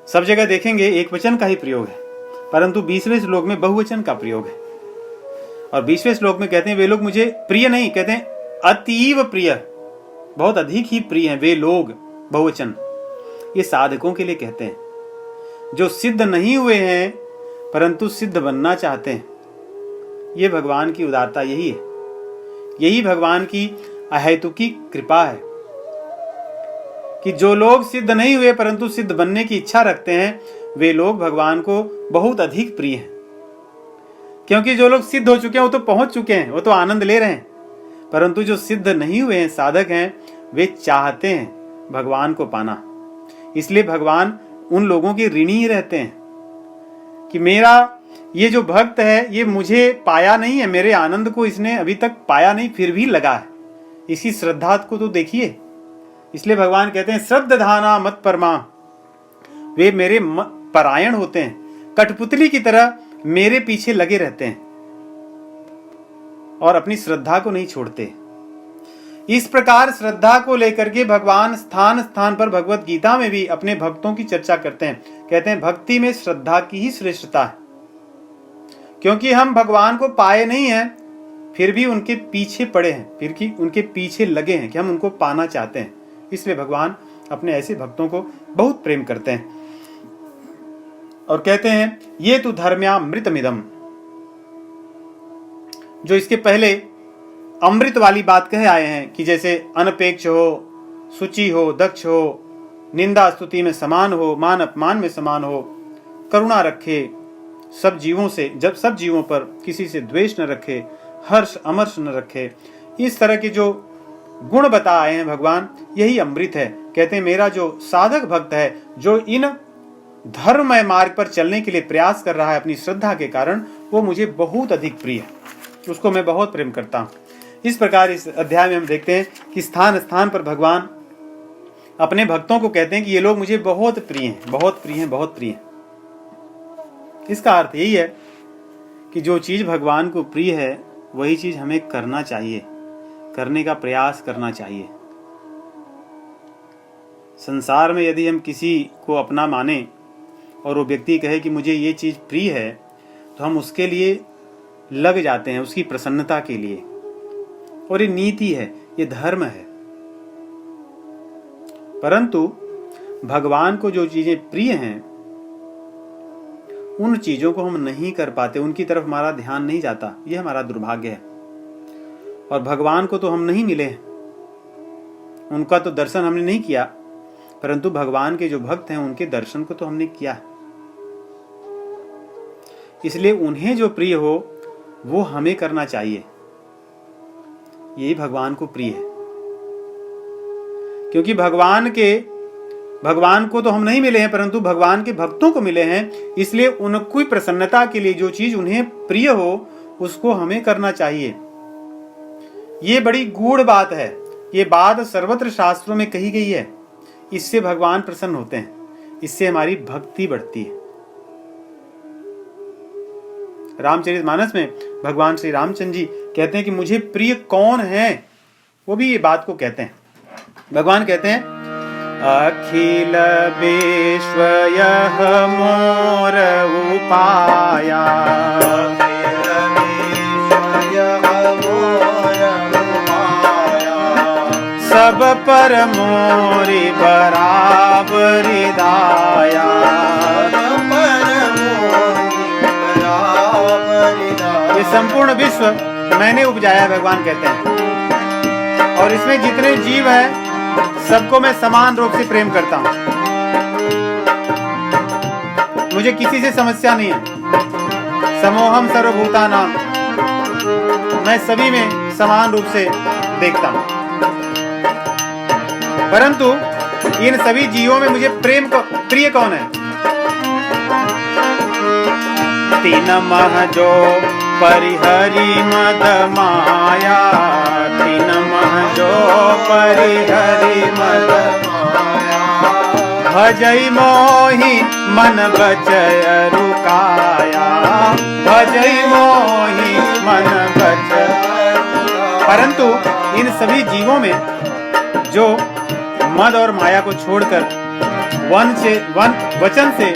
सब जगह देखेंगे एक वचन का ही प्रयोग है, परंतु 20वें श्लोक में बहुवचन का प्रयोग है। और 20वें श्लोक में कहते हैं वे लोग मुझे प्रिय नहीं, कहते हैं अतीव प्रिय, बहुत अधिक ही प्रिय हैं वे लोग, बहुवचन। ये साधकों के लिए कहते हैं जो सिद्ध नहीं हुए हैं परंतु सिद्ध बनना चाहते हैं। ये भगवान की उदारता यही है, यही भगवान की अहेतुकी कृपा है कि जो लोग सिद्ध नहीं हुए परंतु सिद्ध बनने की इच्छा रखते हैं वे लोग भगवान को बहुत अधिक प्रिय हैं। क्योंकि जो लोग सिद्ध हो चुके हैं वो तो पहुंच चुके हैं, वो तो आनंद ले रहे हैं, परंतु जो सिद्ध नहीं हुए हैं, साधक हैं, वे चाहते हैं भगवान को पाना। इसलिए भगवान उन लोगों के ऋणी ही रहते हैं कि मेरा ये जो भक्त है ये मुझे पाया नहीं है, मेरे आनंद को इसने अभी तक पाया नहीं, फिर भी लगा है। इसी श्रद्धा को तो देखिए। इसलिए भगवान कहते हैं श्रद्धाना मत परमा, वे मेरे परायण होते हैं, कठपुतली की तरह मेरे पीछे लगे रहते हैं और अपनी श्रद्धा को नहीं छोड़ते। इस प्रकार श्रद्धा को लेकर के भगवान स्थान स्थान पर भगवत गीता में भी अपने भक्तों की चर्चा करते हैं। कहते हैं भक्ति में श्रद्धा की ही श्रेष्ठता है, क्योंकि हम भगवान को पाए नहीं हैं फिर भी उनके पीछे पड़े हैं, फिर भी उनके पीछे लगे हैं कि हम उनको पाना चाहते हैं। इसलिए भगवान अपने ऐसे भक्तों को बहुत प्रेम करते हैं और कहते हैं ये तु धर्म्यामृतमिदम्। जो इसके पहले अमृत वाली बात कहे आए हैं कि जैसे अनपेक्ष हो, शुचि हो, दक्ष हो, निंदा स्तुति में समान हो, मान अपमान में समान हो, करुणा रखे सब जीवों से, जब सब जीवों पर किसी से द्वेष न रखे, हर्ष अमर्ष न रखे, इस तरह के जो गुण बता आए हैं भगवान, यही अमृत है। कहते हैं मेरा जो साधक भक्त है, जो इन धर्ममय मार्ग पर चलने के लिए प्रयास कर रहा है अपनी श्रद्धा के कारण, वो मुझे बहुत अधिक प्रिय है, उसको मैं बहुत प्रेम करता हूं। इस प्रकार इस अध्याय में हम देखते हैं कि स्थान स्थान पर भगवान अपने भक्तों को कहते हैं कि ये लोग मुझे बहुत प्रिय हैं, बहुत प्रिय हैं, बहुत प्रिय हैं। इसका अर्थ यही है कि जो चीज भगवान को प्रिय है वही चीज हमें करना चाहिए, करने का प्रयास करना चाहिए। संसार में यदि हम किसी को अपना माने और वो व्यक्ति कहे कि मुझे ये चीज प्रिय है, तो हम उसके लिए लग जाते हैं, उसकी प्रसन्नता के लिए। और ये नीति है, ये धर्म है। परंतु भगवान को जो चीजें प्रिय हैं उन चीजों को हम नहीं कर पाते, उनकी तरफ हमारा ध्यान नहीं जाता, ये हमारा दुर्भाग्य है। और भगवान को तो हम नहीं मिले, उनका तो दर्शन हमने नहीं किया, परंतु भगवान के जो भक्त हैं उनके दर्शन को तो हमने किया। इसलिए उन्हें जो प्रिय हो वो हमें करना चाहिए, यही भगवान को प्रिय है। क्योंकि भगवान को तो हम नहीं मिले हैं, परंतु भगवान के भक्तों को मिले हैं, इसलिए उनकी प्रसन्नता के लिए जो चीज उन्हें प्रिय हो उसको हमें करना चाहिए। ये बड़ी गूढ़ बात है, ये बात सर्वत्र शास्त्रों में कही गई है। इससे भगवान प्रसन्न होते हैं, इससे हमारी भक्ति बढ़ती है। रामचरितमानस में भगवान श्री रामचंद्र जी कहते हैं कि मुझे प्रिय कौन है, वो भी ये बात को कहते हैं। भगवान कहते हैं अखिल विश्व यह मोर उपाया, सब पर मोरी बराबरी दाया। ये संपूर्ण विश्व मैंने उपजाया, भगवान कहते हैं, और इसमें जितने जीव हैं सबको मैं समान रूप से प्रेम करता हूं। मुझे किसी से समस्या नहीं है। समोहम सर्वभूतानां, मैं सभी में समान रूप से देखता हूं। परंतु इन सभी जीवों में मुझे प्रिय कौन है? तीन मह जो परिहरि मद माया तिन मह जो परिहरि मद माया भजई मोहि मन बचय रुकाया भजई मोहि मन बचय। परंतु इन सभी जीवों में जो मद और माया को छोड़कर वचन से,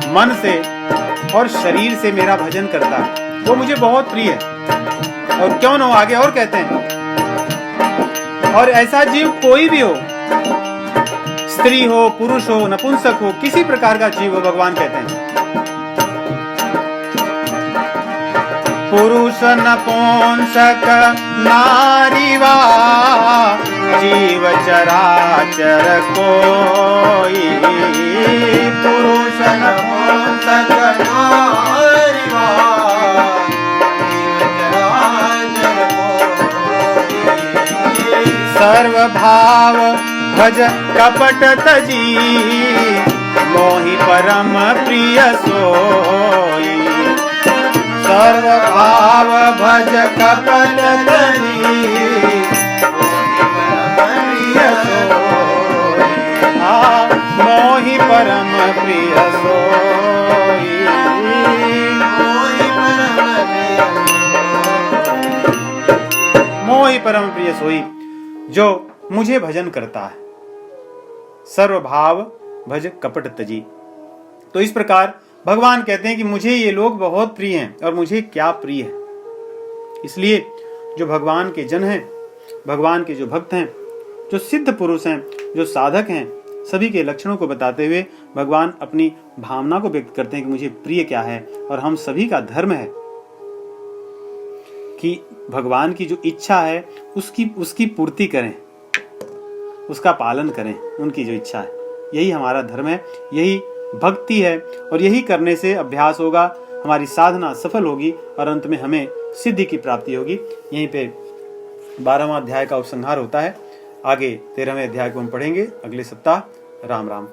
मन से और शरीर से मेरा भजन करता है वो मुझे बहुत प्रिय है। और क्यों न हो, आगे और कहते हैं, और ऐसा जीव कोई भी हो, स्त्री हो, पुरुष हो, नपुंसक हो, किसी प्रकार का जीव हो, भगवान कहते हैं पुरुष नपुंसक नारीवा जीव चराचर कोई पुरुष नपुंसक नारीवा जीव चराचर कोई सर्व भाव भज कपट तजी मोहि परम प्रिय सोई सर्व भाव भज कपट तजी मोहि परम प्रिय सोई मोहि परम प्रिय सोई जो मुझे भजन करता है। सर्वभाव भज कपट तजी। तो इस प्रकार भगवान कहते हैं कि मुझे ये लोग बहुत प्रिय हैं और मुझे क्या प्रिय है। इसलिए जो भगवान के जन हैं, भगवान के जो भक्त हैं, जो सिद्ध पुरुष हैं, जो साधक हैं, सभी के लक्षणों को बताते हुए भगवान अपनी भावना को व्यक्त करते हैं कि मुझे प्रिय क्या है। और हम सभी का धर्म है कि भगवान की जो इच्छा है उसकी पूर्ति करें, उसका पालन करें, उनकी जो इच्छा है। यही हमारा धर्म है, यही भक्ति है और यही करने से अभ्यास होगा, हमारी साधना सफल होगी और अंत में हमें सिद्धि की प्राप्ति होगी। यहीं पे 12वां अध्याय का उपसंहार होता है। आगे 13वें अध्याय को हम पढ़ेंगे अगले सप्ताह। राम राम।